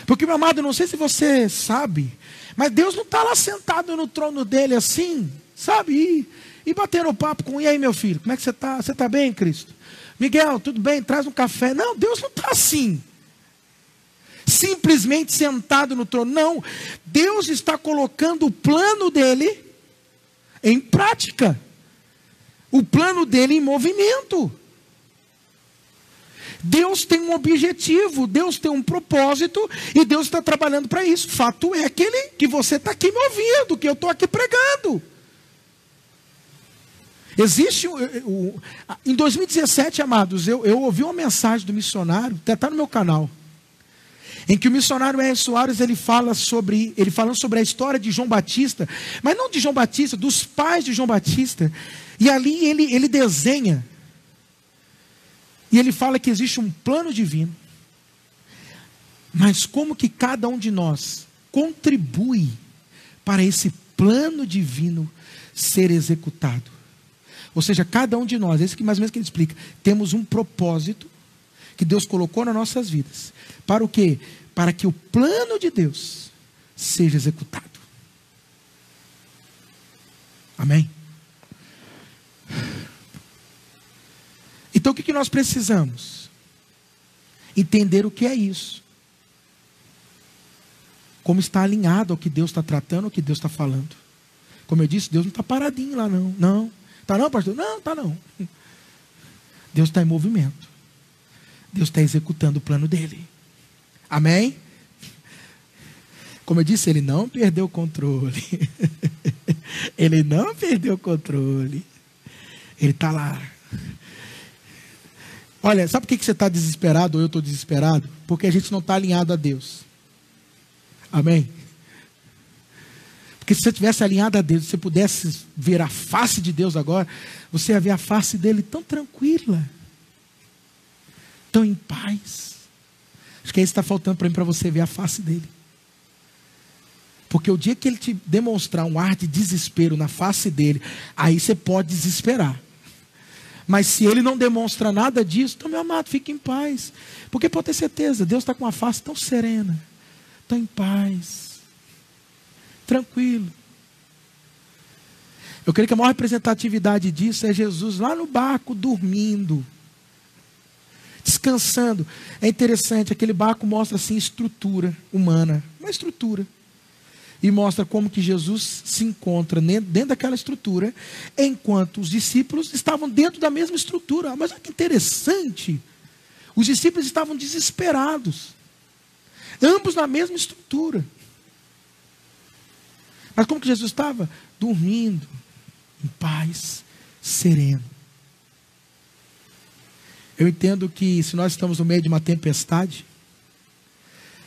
Porque, meu amado, não sei se você sabe, mas Deus não está lá sentado no trono dele assim, sabe? E batendo papo e aí, meu filho, como é que você está? Você está bem, Cristo? Miguel, tudo bem? Traz um café. Não, Deus não está assim, simplesmente sentado no trono. Não, Deus está colocando o plano dele em prática. O plano dele em movimento. Deus tem um objetivo, Deus tem um propósito e Deus está trabalhando para isso. Fato é que você está aqui me ouvindo, que eu estou aqui pregando. Existe, em 2017, amados, eu ouvi uma mensagem do missionário, está no meu canal. em que o missionário R. Soares ele falando sobre a história de João Batista, mas não de João Batista, dos pais de João Batista. E ali ele desenha, e ele fala que existe um plano divino, mas como que cada um de nós contribui para esse plano divino ser executado. Ou seja, cada um de nós, esse que mais ou menos que ele explica, temos um propósito que Deus colocou nas nossas vidas. Para o quê? Para que o plano de Deus seja executado. Amém? Então o que nós precisamos? Entender o que é isso. Como está alinhado ao que Deus está tratando, ao que Deus está falando. Como eu disse, Deus não está paradinho lá não. Não. Está não, pastor? Não, está não. Deus está em movimento. Deus está executando o plano dele. Amém? Como eu disse, ele não perdeu o controle. Ele não perdeu o controle. Ele está lá. Olha, sabe por que você está desesperado ou eu estou desesperado? Porque a gente não está alinhado a Deus. Amém? Porque se você tivesse alinhado a Deus, se você pudesse ver a face de Deus agora, você ia ver a face dele tão tranquila, tão em paz. Acho que é isso que está faltando para mim, para você ver a face dele. Porque o dia que ele te demonstrar um ar de desespero na face dele, aí você pode desesperar. Mas se ele não demonstra nada disso, então, meu amado, fique em paz. Porque pode ter certeza, Deus está com uma face tão serena, tão em paz, tranquilo. Eu creio que a maior representatividade disso é Jesus lá no barco dormindo, descansando. É interessante, aquele barco mostra assim estrutura humana, uma estrutura, e mostra como que Jesus se encontra dentro daquela estrutura, enquanto os discípulos estavam dentro da mesma estrutura. Mas olha que interessante, os discípulos estavam desesperados, ambos na mesma estrutura. Mas como que Jesus estava? Dormindo, em paz, sereno. Eu entendo que se nós estamos no meio de uma tempestade,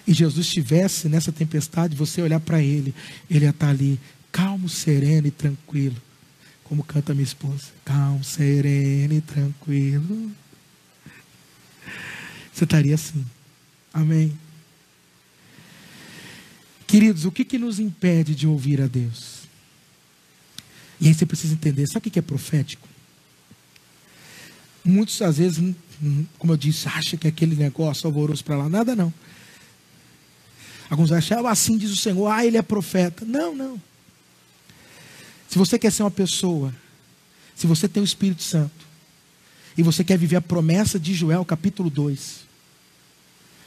e Jesus estivesse nessa tempestade, você olhar para ele, ele ia estar ali, calmo, sereno e tranquilo. Como canta minha esposa, calmo, sereno e tranquilo. Você estaria assim. Amém? Queridos, o que nos impede de ouvir a Deus? E aí você precisa entender, sabe o que é profético? Muitos às vezes, como eu disse, acham que aquele negócio alvoroço para lá, nada não. Alguns acham, assim diz o Senhor, ele é profeta. Não, não. Se você quer ser uma pessoa, se você tem o Espírito Santo, e você quer viver a promessa de Joel, capítulo 2,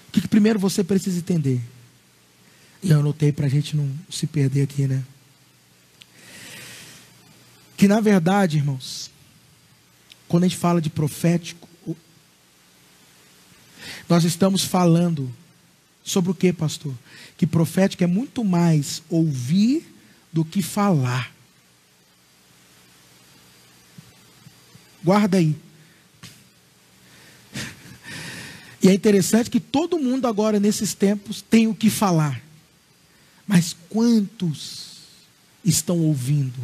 o que primeiro você precisa entender? E eu anotei para a gente não se perder aqui, né? Que na verdade, irmãos, quando a gente fala de profético, nós estamos falando sobre o que, pastor? Que profético é muito mais ouvir do que falar. Guarda aí. E é interessante que todo mundo agora nesses tempos tem o que falar. Mas quantos estão ouvindo?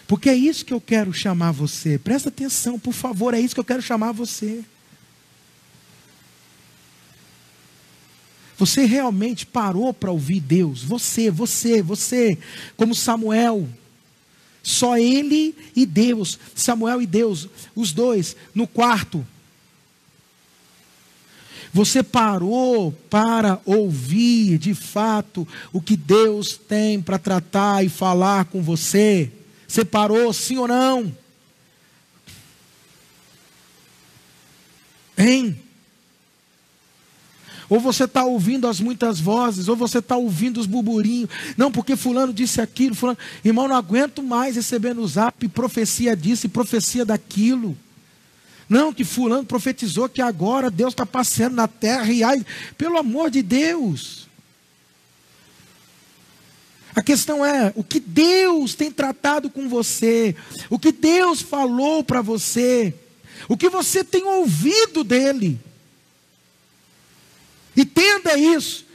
Porque é isso que eu quero chamar você. Presta atenção, por favor, é isso que eu quero chamar você. Você realmente parou para ouvir Deus? Você, como Samuel. Só ele e Deus, Samuel e Deus, os dois, no quarto. Você parou para ouvir de fato o que Deus tem para tratar e falar com você? Você parou, sim ou não? Hein? Ou você está ouvindo as muitas vozes, ou você está ouvindo os burburinhos. Não, porque fulano disse aquilo, fulano. Irmão, não aguento mais receber no zap profecia disso e profecia daquilo. Não, que fulano profetizou que agora Deus está passeando na terra e ai, pelo amor de Deus. A questão é, o que Deus tem tratado com você, o que Deus falou para você, o que você tem ouvido dele. Entenda isso.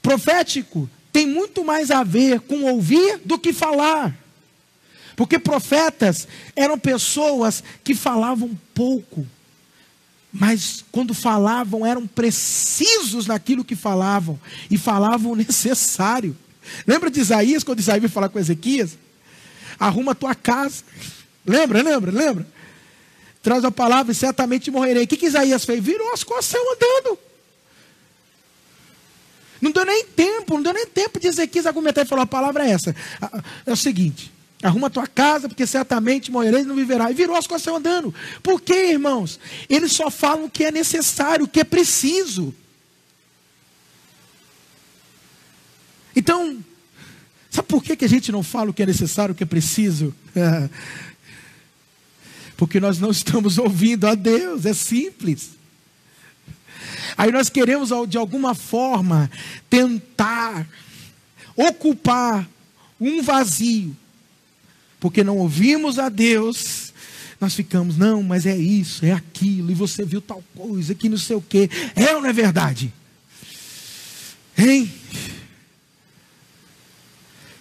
Profético tem muito mais a ver com ouvir do que falar. Porque profetas eram pessoas que falavam pouco, mas quando falavam eram precisos naquilo que falavam, e falavam o necessário. Lembra de Isaías, quando Isaías veio falar com Ezequias? Arruma a tua casa. Lembra? Traz a palavra e certamente morrerei. O que Isaías fez? Virou as costas e saiu andando. Não deu nem tempo de Ezequias argumentar e falar: a palavra é essa. É o seguinte: arruma a tua casa, porque certamente morrereis e não viverá. E virou as costas e saiu andando. Por quê, irmãos? Eles só falam o que é necessário, o que é preciso. Então, sabe por que a gente não fala o que é necessário, o que é preciso? Porque nós não estamos ouvindo a Deus, é simples. Aí nós queremos, de alguma forma, tentar ocupar um vazio. Porque não ouvimos a Deus, nós ficamos: não, mas é isso, é aquilo, e você viu tal coisa, que não sei o quê. É ou não é verdade? Hein?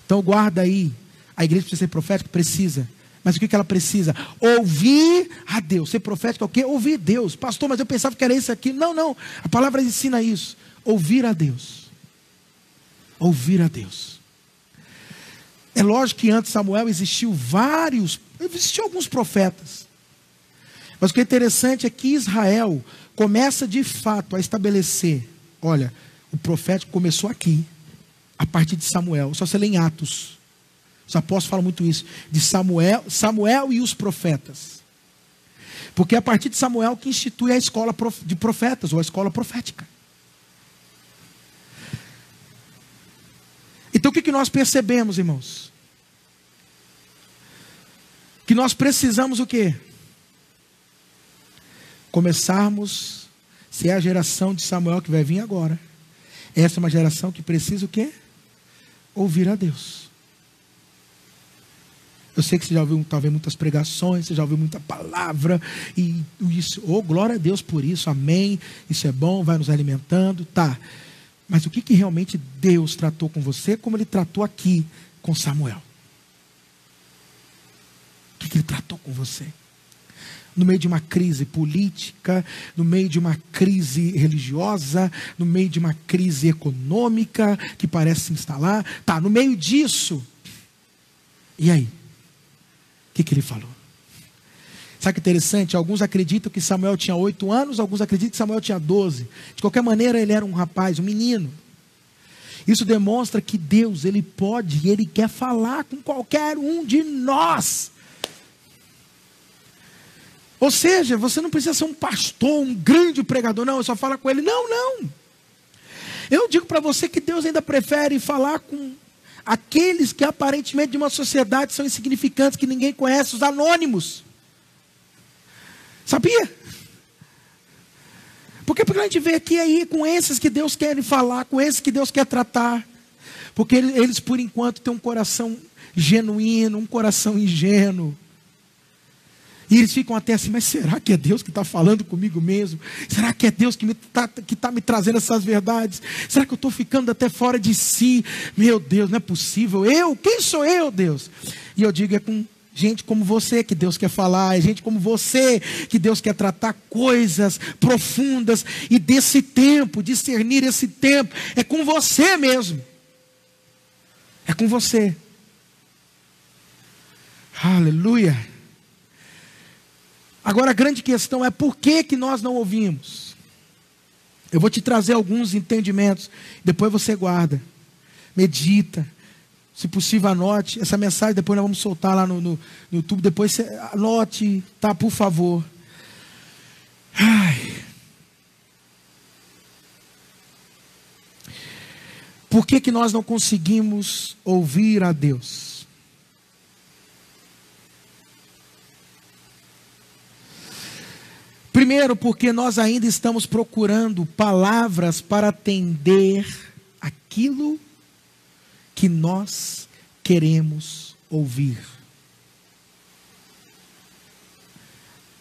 Então guarda aí. A igreja precisa ser profética? Precisa. Mas o que ela precisa? Ouvir a Deus. Ser profética é o quê? Ouvir Deus. Pastor, mas eu pensava que era isso aqui. Não. A palavra ensina isso. Ouvir a Deus. Ouvir a Deus. É lógico que antes de Samuel existiam alguns profetas. Mas o que é interessante é que Israel começa de fato a estabelecer. Olha, o profético começou aqui, a partir de Samuel. Só você lê em Atos. Os apóstolos falam muito isso, de Samuel e os profetas. Porque é a partir de Samuel que institui a escola de profetas, ou a escola profética. Então o que nós percebemos, irmãos? Que nós precisamos o quê? Começarmos, se é a geração de Samuel que vai vir agora. Essa é uma geração que precisa o quê? Ouvir a Deus. Eu sei que você já ouviu talvez muitas pregações, você já ouviu muita palavra, e isso, glória a Deus por isso, amém, isso é bom, vai nos alimentando, tá. Mas o que realmente Deus tratou com você, como Ele tratou aqui com Samuel? O que Ele tratou com você? No meio de uma crise política, no meio de uma crise religiosa, no meio de uma crise econômica que parece se instalar, tá, no meio disso, e aí? O que Ele falou? Sabe que interessante? Alguns acreditam que Samuel tinha 8 anos, alguns acreditam que Samuel tinha 12. De qualquer maneira, ele era um rapaz, um menino. Isso demonstra que Deus, Ele pode e Ele quer falar com qualquer um de nós. Ou seja, você não precisa ser um pastor, um grande pregador, não, eu só falo com Ele. Não. Eu digo para você que Deus ainda prefere falar com aqueles que aparentemente de uma sociedade são insignificantes, que ninguém conhece, os anônimos. Sabia? Porque a gente vê aqui aí com esses que Deus quer falar, com esses que Deus quer tratar. Porque eles por enquanto têm um coração genuíno, um coração ingênuo. E eles ficam até assim: mas será que é Deus que está falando comigo mesmo? Será que é Deus que está me trazendo essas verdades? Será que eu estou ficando até fora de si? Meu Deus, não é possível. Quem sou eu, Deus? E eu digo: é com gente como você que Deus quer falar. É gente como você que Deus quer tratar coisas profundas. E desse tempo, discernir esse tempo, é com você mesmo. É com você. Aleluia. Agora a grande questão é: por que nós não ouvimos? Eu vou te trazer alguns entendimentos, depois você guarda, medita, se possível anote. Essa mensagem depois nós vamos soltar lá no YouTube, depois você anote, tá, por favor. Por que nós não conseguimos ouvir a Deus? Primeiro, porque nós ainda estamos procurando palavras para atender aquilo que nós queremos ouvir.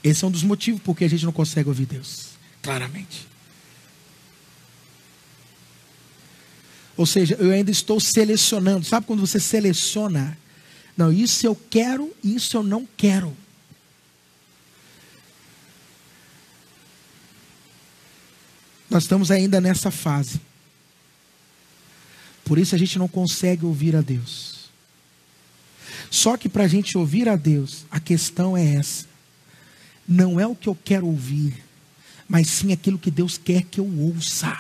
Esse é um dos motivos porque a gente não consegue ouvir Deus, claramente. Ou seja, eu ainda estou selecionando. Sabe quando você seleciona? Não, isso eu quero, isso eu não quero. Nós estamos ainda nessa fase. Por isso a gente não consegue ouvir a Deus. Só que para a gente ouvir a Deus, a questão é essa. Não é o que eu quero ouvir, mas sim aquilo que Deus quer que eu ouça.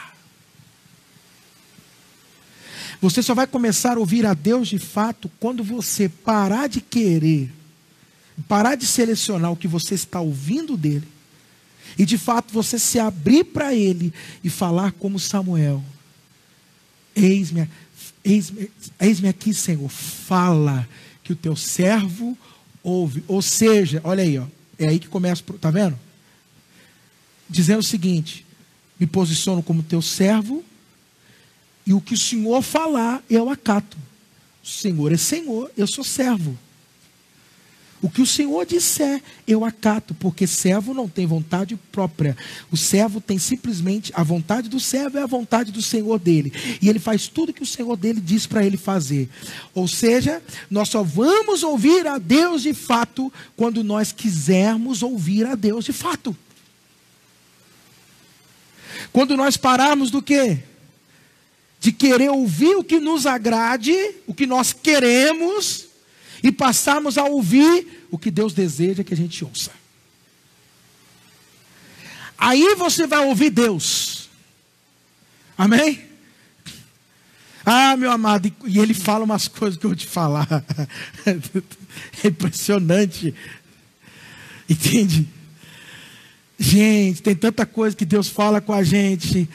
Você só vai começar a ouvir a Deus de fato quando você parar de querer, parar de selecionar o que você está ouvindo dele, e de fato você se abrir para ele e falar como Samuel: eis-me aqui, Senhor, fala que o teu servo ouve. Ou seja, olha aí, ó, é aí que começa, tá vendo? Dizendo o seguinte: me posiciono como teu servo, e o que o Senhor falar, eu acato. O Senhor é Senhor, eu sou servo. O que o Senhor disser, eu acato, porque servo não tem vontade própria. O servo tem simplesmente, a vontade do servo é a vontade do Senhor dele. E ele faz tudo que o Senhor dele diz para ele fazer. Ou seja, nós só vamos ouvir a Deus de fato quando nós quisermos ouvir a Deus de fato. Quando nós pararmos do quê? De querer ouvir o que nos agrade, o que nós queremos, e passarmos a ouvir o que Deus deseja que a gente ouça. Aí você vai ouvir Deus. Amém? Ah, meu amado, e ele fala umas coisas que eu vou te falar. É impressionante. Entende? Gente, tem tanta coisa que Deus fala com a gente.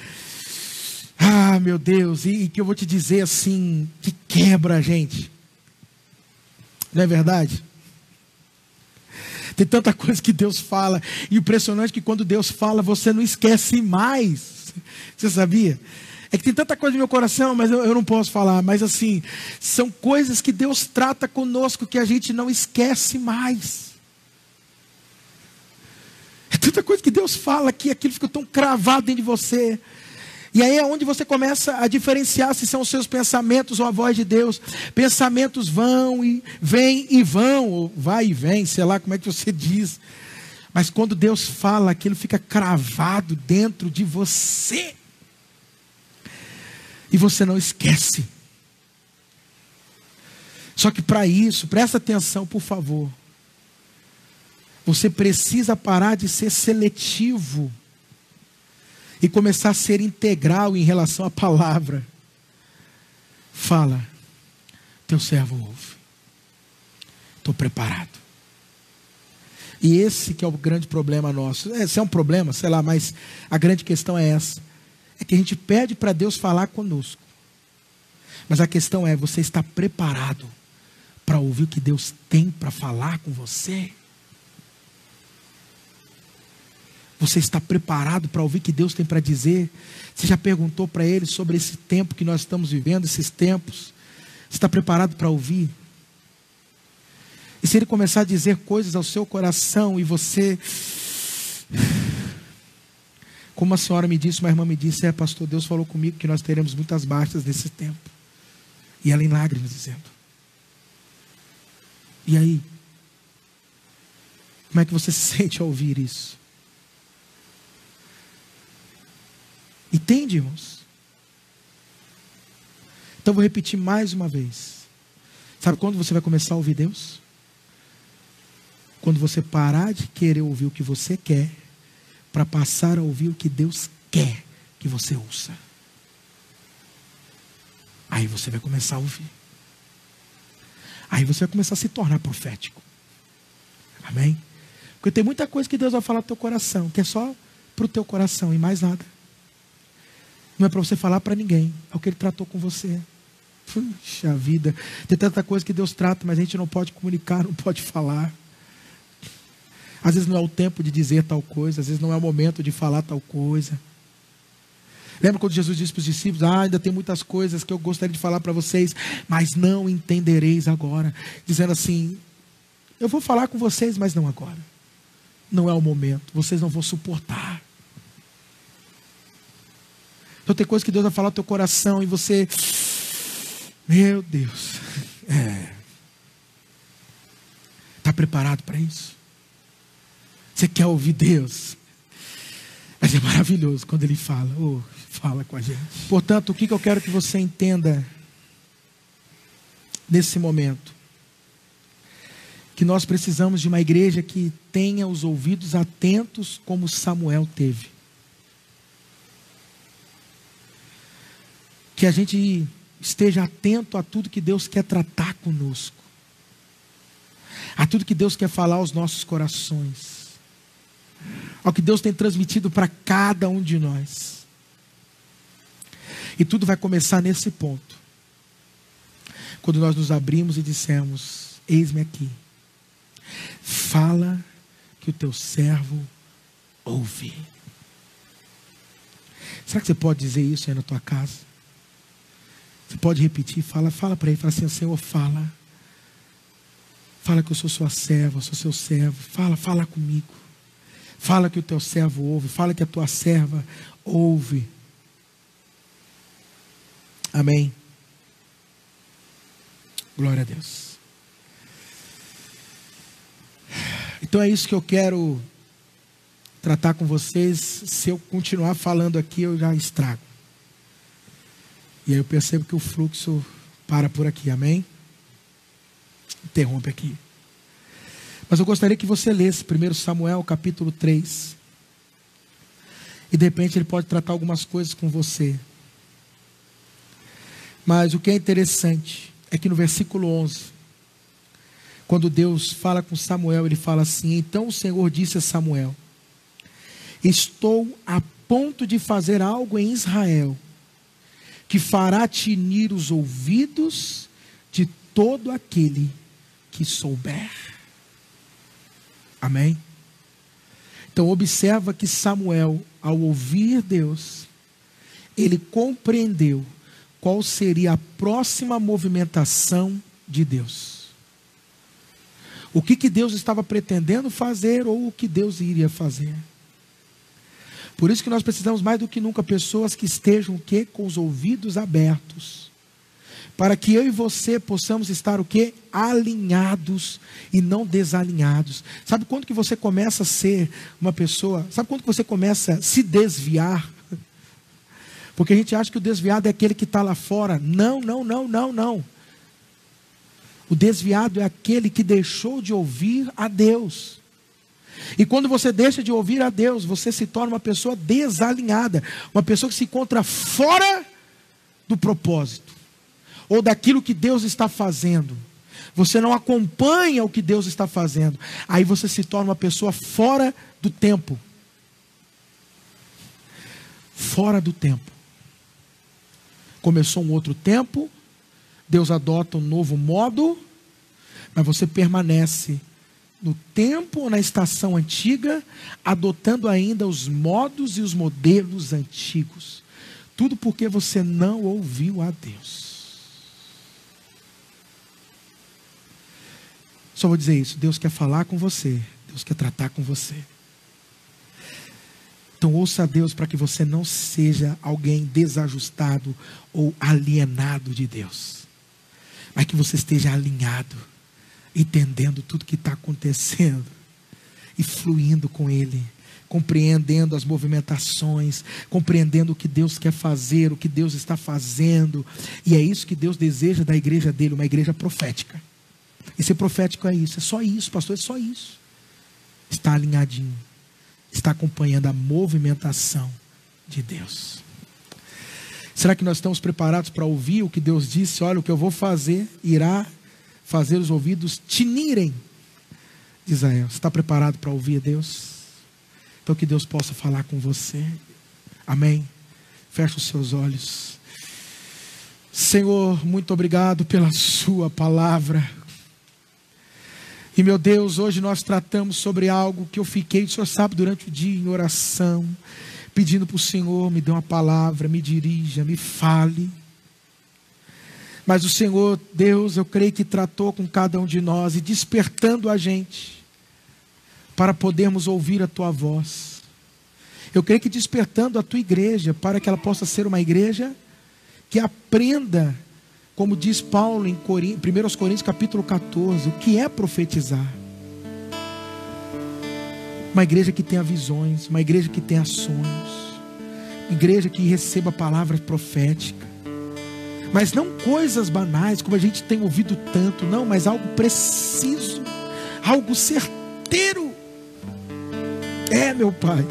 Ah, meu Deus, e que eu vou te dizer assim, que quebra a gente. Não é verdade? Tem tanta coisa que Deus fala. E o impressionante é que quando Deus fala, você não esquece mais. Você sabia? É que tem tanta coisa no meu coração, mas eu não posso falar. Mas assim, são coisas que Deus trata conosco que a gente não esquece mais. É tanta coisa que Deus fala que aquilo fica tão cravado dentro de você. E aí é onde você começa a diferenciar se são os seus pensamentos ou a voz de Deus. Pensamentos vão e vêm e vão, ou vai e vem, sei lá como é que você diz. Mas quando Deus fala, aquilo fica cravado dentro de você. E você não esquece. Só que para isso, presta atenção, por favor. Você precisa parar de ser seletivo e começar a ser integral em relação à palavra. Fala, teu servo ouve. Estou preparado. E esse que é o grande problema nosso. Esse é um problema, sei lá, mas a grande questão é essa. É que a gente pede para Deus falar conosco. Mas a questão é, você está preparado para ouvir o que Deus tem para falar com você? Você está preparado para ouvir o que Deus tem para dizer? Você já perguntou para Ele sobre esse tempo que nós estamos vivendo, esses tempos? Você está preparado para ouvir? E se Ele começar a dizer coisas ao seu coração e você... Como a senhora me disse, uma irmã me disse, pastor, Deus falou comigo que nós teremos muitas baixas nesse tempo. E ela em lágrimas dizendo. E aí? Como é que você se sente ao ouvir isso? Entende, irmãos? Então vou repetir mais uma vez. Sabe quando você vai começar a ouvir Deus? Quando você parar de querer ouvir o que você quer, para passar a ouvir o que Deus quer que você ouça. Aí você vai começar a ouvir. Aí você vai começar a se tornar profético. Amém? Porque tem muita coisa que Deus vai falar no teu coração, que é só para o teu coração e mais nada. Não é para você falar para ninguém. É o que Ele tratou com você. Puxa vida. Tem tanta coisa que Deus trata, mas a gente não pode comunicar, não pode falar. Às vezes não é o tempo de dizer tal coisa. Às vezes não é o momento de falar tal coisa. Lembra quando Jesus disse para os discípulos: ainda tem muitas coisas que eu gostaria de falar para vocês, mas não entendereis agora. Dizendo assim: eu vou falar com vocês, mas não agora. Não é o momento. Vocês não vão suportar. Então tem coisa que Deus vai falar no teu coração e você... Meu Deus. Está preparado para isso? Você quer ouvir Deus? Mas é maravilhoso quando Ele fala. Fala com a gente. Portanto, o que eu quero que você entenda nesse momento? Que nós precisamos de uma igreja que tenha os ouvidos atentos como Samuel teve. Que a gente esteja atento a tudo que Deus quer tratar conosco. A tudo que Deus quer falar aos nossos corações. Ao que Deus tem transmitido para cada um de nós. E tudo vai começar nesse ponto. Quando nós nos abrimos e dissemos: eis-me aqui. Fala que o teu servo ouve. Será que você pode dizer isso aí na tua casa? Você pode repetir, fala para ele, fala assim: Senhor, fala. Fala que eu sou sua serva, eu sou seu servo. Fala comigo. Fala que o teu servo ouve. Fala que a tua serva ouve. Amém. Glória a Deus. Então é isso que eu quero tratar com vocês. Se eu continuar falando aqui, eu já estrago. E aí eu percebo que o fluxo para por aqui, amém? Interrompe aqui. Mas eu gostaria que você lesse 1 Samuel capítulo 3. E de repente ele pode tratar algumas coisas com você. Mas o que é interessante é que no versículo 11, quando Deus fala com Samuel, ele fala assim: então o Senhor disse a Samuel: estou a ponto de fazer algo em Israel, que fará tinir os ouvidos de todo aquele que souber. Amém? Então observa que Samuel, ao ouvir Deus, ele compreendeu qual seria a próxima movimentação de Deus. O que Deus estava pretendendo fazer ou o que Deus iria fazer. Por isso que nós precisamos mais do que nunca pessoas que estejam com os ouvidos abertos. Para que eu e você possamos estar alinhados e não desalinhados. Sabe quando que você começa a ser uma pessoa? Sabe quando que você começa a se desviar? Porque a gente acha que o desviado é aquele que está lá fora. Não. O desviado é aquele que deixou de ouvir a Deus. E quando você deixa de ouvir a Deus, você se torna uma pessoa desalinhada. Uma pessoa que se encontra fora do propósito. Ou daquilo que Deus está fazendo. Você não acompanha o que Deus está fazendo. Aí você se torna uma pessoa fora do tempo. Fora do tempo. Começou um outro tempo. Deus adota um novo modo. Mas você permanece no tempo ou na estação antiga, adotando ainda os modos e os modelos antigos. Tudo porque você não ouviu a Deus. Só vou dizer isso: Deus quer falar com você, Deus quer tratar com você. Então ouça a Deus para que você não seja alguém desajustado ou alienado de Deus, mas que você esteja alinhado, entendendo tudo que está acontecendo e fluindo com Ele, compreendendo as movimentações, compreendendo o que Deus quer fazer, o que Deus está fazendo. E é isso que Deus deseja da igreja dele, uma igreja profética. E ser profético é isso, é só isso, pastor, é só isso. Está alinhadinho, está acompanhando a movimentação de Deus. Será que nós estamos preparados para ouvir o que Deus disse? Olha, o que eu vou fazer irá fazer os ouvidos tinirem de Israel. Você está preparado para ouvir a Deus? Então que Deus possa falar com você. Amém? Feche os seus olhos. Senhor, muito obrigado pela sua palavra. E meu Deus, hoje nós tratamos sobre algo que eu fiquei, o Senhor sabe, durante o dia em oração, pedindo para o Senhor, me dê uma palavra, me dirija, me fale. Mas o Senhor, Deus, eu creio que tratou com cada um de nós e despertando a gente para podermos ouvir a Tua voz. Eu creio que despertando a tua igreja, para que ela possa ser uma igreja que aprenda, como diz Paulo em 1 Coríntios capítulo 14, o que é profetizar. Uma igreja que tenha visões, uma igreja que tenha sonhos, igreja que receba palavras proféticas, mas não coisas banais, como a gente tem ouvido tanto, não, mas algo preciso, algo certeiro. Meu Pai.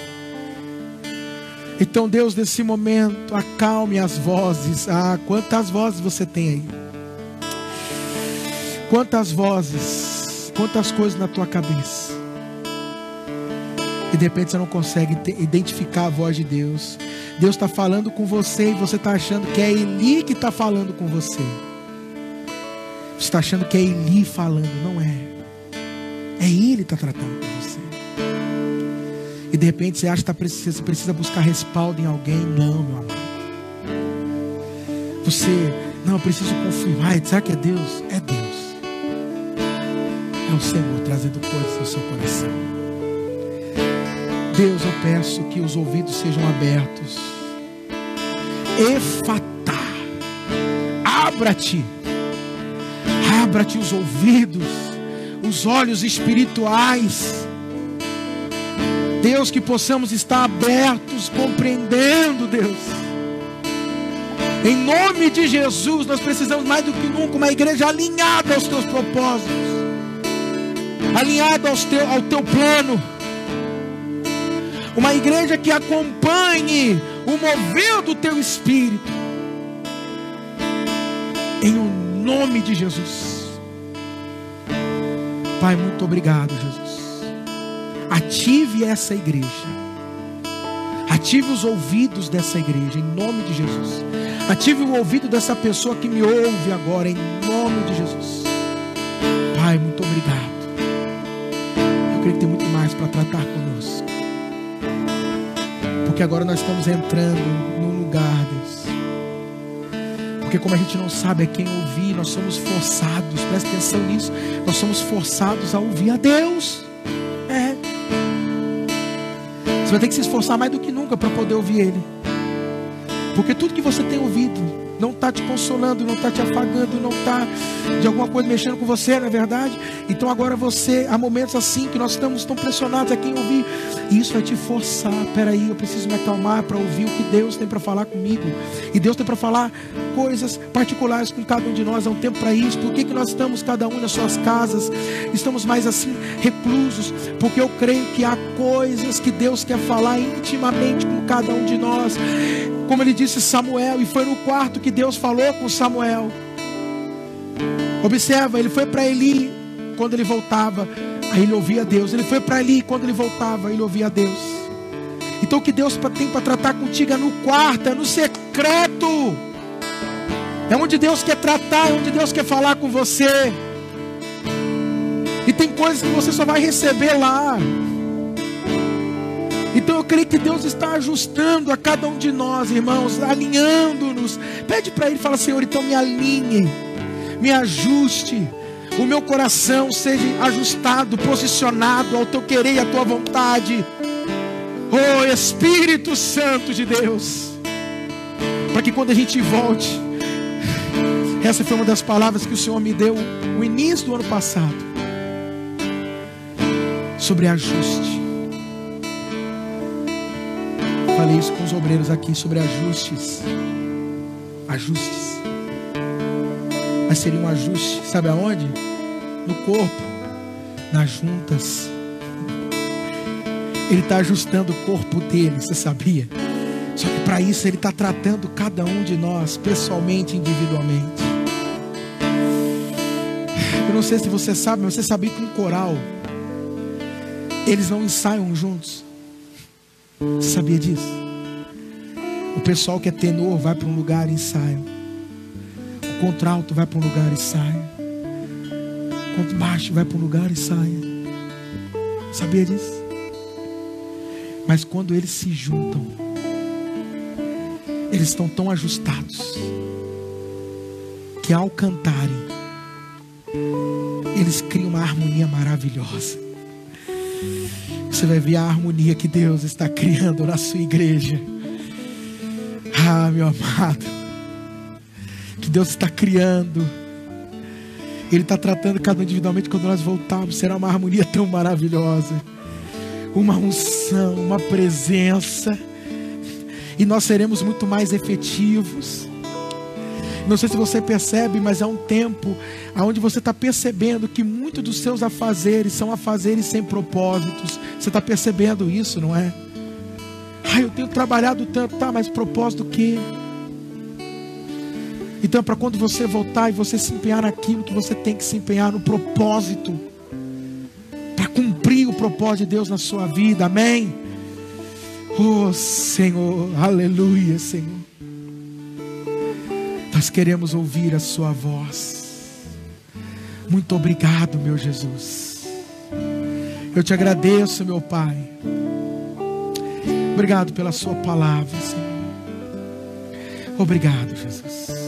Então, Deus, nesse momento, acalme as vozes. Quantas vozes você tem aí? Quantas vozes, quantas coisas na tua cabeça. E de repente você não consegue identificar a voz de Deus. Deus está falando com você e você está achando que é Eli que está falando com você. Você está achando que é Eli falando, não é. É Ele que está tratando com você. E de repente você acha que você precisa buscar respaldo em alguém. Não, meu amado. Eu preciso confirmar. Será que é Deus? É Deus. É o Senhor trazendo coisas ao seu coração. Deus, eu peço que os ouvidos sejam abertos. Efatá, abra-te os ouvidos, os olhos espirituais. Deus, que possamos estar abertos, compreendendo, Deus. Em nome de Jesus, nós precisamos mais do que nunca uma igreja alinhada aos teus propósitos, alinhada ao teu plano. Uma igreja que acompanhe o mover do teu Espírito. Em o nome de Jesus. Pai, muito obrigado, Jesus. Ative essa igreja. Ative os ouvidos dessa igreja, em nome de Jesus. Ative o ouvido dessa pessoa que me ouve agora, em nome de Jesus. Pai, muito obrigado. Eu creio que tem muito mais para tratar conosco. Porque agora nós estamos entrando num lugar, Deus. Porque como a gente não sabe a quem ouvir, nós somos forçados, presta atenção nisso, nós somos forçados a ouvir a Deus. Você vai ter que se esforçar mais do que nunca para poder ouvir Ele. Porque tudo que você tem ouvido não está te consolando, não está te afagando, não está de alguma coisa mexendo com você, não é verdade? Então agora há momentos assim que nós estamos tão pressionados a quem ouvir. E isso vai te forçar. Peraí, eu preciso me acalmar para ouvir o que Deus tem para falar comigo. E Deus tem para falar coisas particulares com cada um de nós. Há um tempo para isso. Por que nós estamos cada um nas suas casas? Estamos mais assim reclusos. Porque eu creio que há coisas que Deus quer falar intimamente com cada um de nós. Como ele disse Samuel, e foi no quarto que Deus falou com Samuel. Observa, ele foi para Eli quando ele voltava, aí ele ouvia Deus. Ele foi para Eli quando ele voltava, ele ouvia Deus. Então o que Deus tem para tratar contigo é no quarto, é no secreto. É onde Deus quer tratar, é onde Deus quer falar com você. E tem coisas que você só vai receber lá. Então eu creio que Deus está ajustando a cada um de nós, irmãos, alinhando-nos. Pede para Ele, fala: Senhor, então me alinhe, me ajuste, o meu coração seja ajustado, posicionado ao teu querer e à tua vontade. Oh Espírito Santo de Deus, para que quando a gente volte, essa foi uma das palavras que o Senhor me deu no início do ano passado, sobre ajuste. Falei isso com os obreiros aqui sobre ajustes. Ajustes. Mas seria um ajuste, sabe aonde? No corpo, nas juntas. Ele está ajustando o corpo dele, você sabia? Só que para isso ele está tratando cada um de nós pessoalmente, individualmente. Eu não sei se você sabe, mas você sabia que um coral, eles não ensaiam juntos? Você sabia disso? O pessoal que é tenor vai para um lugar e ensaia. O contralto vai para um lugar e ensaia. O contrabaixo vai para um lugar e ensaia. Sabia disso? Mas quando eles se juntam, eles estão tão ajustados que ao cantarem, eles criam uma harmonia maravilhosa. você vai ver a harmonia que Deus está criando na sua igreja. Ah, meu amado, que Deus está criando. Ele está tratando cada um individualmente. Quando nós voltarmos, será uma harmonia tão maravilhosa, uma unção, uma presença, e nós seremos muito mais efetivos. Não sei se você percebe, mas é um tempo onde você está percebendo que muitos dos seus afazeres são afazeres sem propósitos. Você está percebendo isso, não é? Eu tenho trabalhado tanto, tá, mas propósito do quê? Então é para quando você voltar e você se empenhar naquilo que você tem que se empenhar, no propósito, para cumprir o propósito de Deus na sua vida, amém? Oh Senhor, aleluia, Senhor. Nós queremos ouvir a sua voz. Muito obrigado, meu Jesus. Eu te agradeço, meu Pai. Obrigado pela sua palavra, Senhor. Obrigado, Jesus.